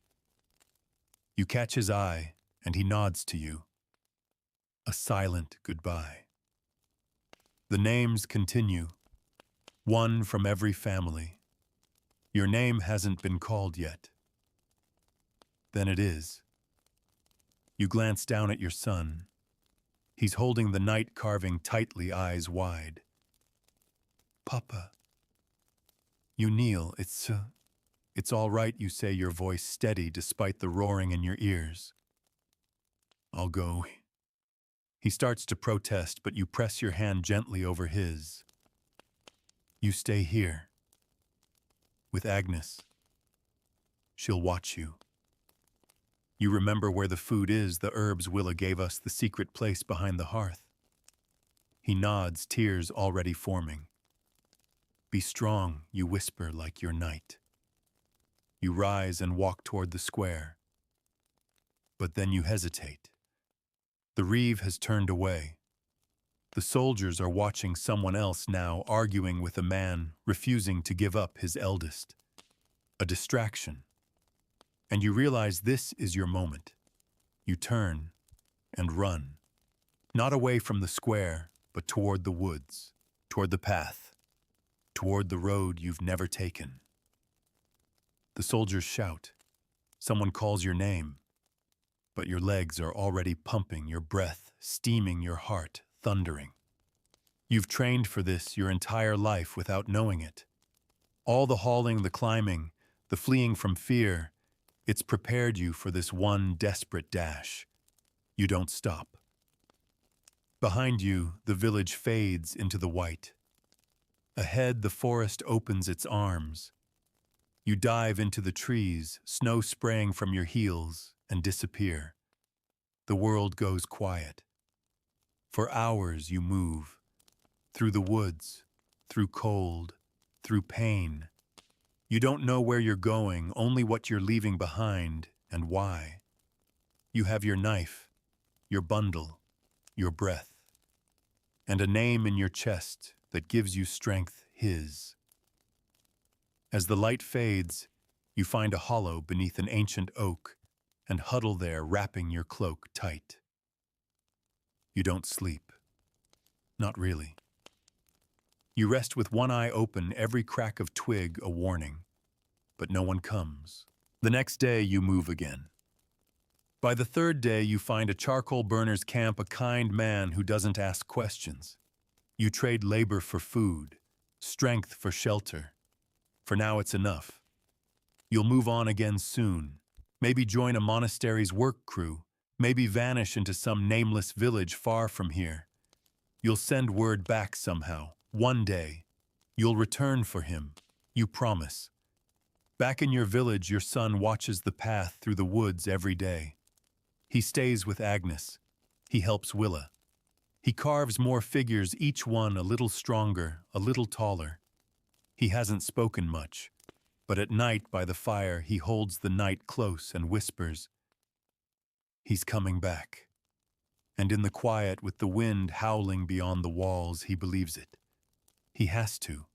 You catch his eye, and he nods to you. A silent goodbye. The names continue, one from every family. Your name hasn't been called yet. Then it is. You glance down at your son. He's holding the knight carving tightly, eyes wide. Papa. You kneel. It's all right, you say, your voice steady despite the roaring in your ears. I'll go. He starts to protest, but you press your hand gently over his. You stay here. With Agnes. She'll watch you. You remember where the food is, the herbs Willa gave us, the secret place behind the hearth. He nods, tears already forming. Be strong, you whisper like your knight. You rise and walk toward the square. But then you hesitate. The reeve has turned away. The soldiers are watching someone else now, arguing with a man, refusing to give up his eldest. A distraction. And you realize this is your moment. You turn and run. Not away from the square, but toward the woods, toward the path, toward the road you've never taken. The soldiers shout. Someone calls your name. But your legs are already pumping, your breath steaming, your heart thundering. You've trained for this your entire life without knowing it. All the hauling, the climbing, the fleeing from fear, it's prepared you for this one desperate dash. You don't stop. Behind you, the village fades into the white. Ahead, the forest opens its arms. You dive into the trees, snow spraying from your heels, and disappear. The world goes quiet. For hours you move. Through the woods, through cold, through pain. You don't know where you're going, only what you're leaving behind and why. You have your knife, your bundle, your breath, and a name in your chest that gives you strength, his. As the light fades, you find a hollow beneath an ancient oak and huddle there, wrapping your cloak tight. You don't sleep. Not really. You rest with one eye open, every crack of twig a warning. But no one comes. The next day you move again. By the third day you find a charcoal burner's camp, a kind man who doesn't ask questions. You trade labor for food, strength for shelter. For now it's enough. You'll move on again soon. Maybe join a monastery's work crew. Maybe vanish into some nameless village far from here. You'll send word back somehow. One day, you'll return for him. You promise. Back in your village, your son watches the path through the woods every day. He stays with Agnes. He helps Willa. He carves more figures, each one a little stronger, a little taller. He hasn't spoken much, but at night by the fire he holds the night close and whispers, "He's coming back." And in the quiet, with the wind howling beyond the walls, he believes it. He has to,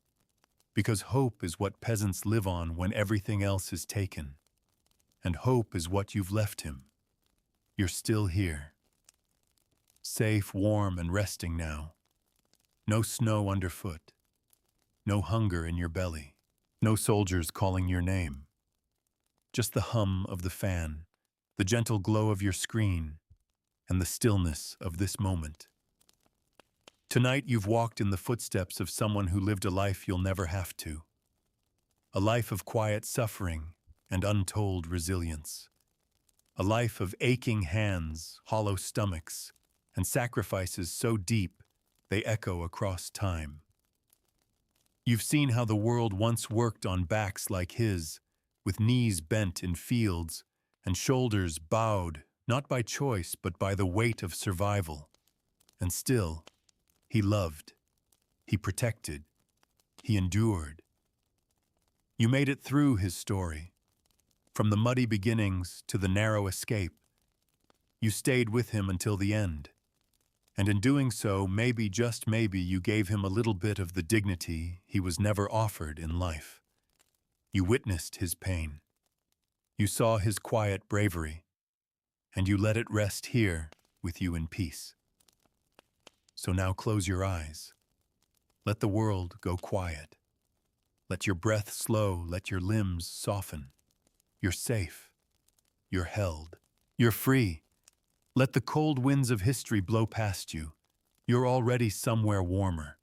because hope is what peasants live on when everything else is taken. And hope is what you've left him. You're still here. Safe, warm, and resting now. No snow underfoot. No hunger in your belly. No soldiers calling your name. Just the hum of the fan, the gentle glow of your screen, and the stillness of this moment. Tonight you've walked in the footsteps of someone who lived a life you'll never have to. A life of quiet suffering and untold resilience. A life of aching hands, hollow stomachs, and sacrifices so deep they echo across time. You've seen how the world once worked on backs like his, with knees bent in fields and shoulders bowed, not by choice but by the weight of survival. And still, he loved. He protected. He endured. You made it through his story. From the muddy beginnings to the narrow escape, you stayed with him until the end. And in doing so, maybe, just maybe, you gave him a little bit of the dignity he was never offered in life. You witnessed his pain. You saw his quiet bravery, and you let it rest here with you in peace. So now close your eyes. Let the world go quiet. Let your breath slow, let your limbs soften. You're safe. You're held. You're free. Let the cold winds of history blow past you. You're already somewhere warmer.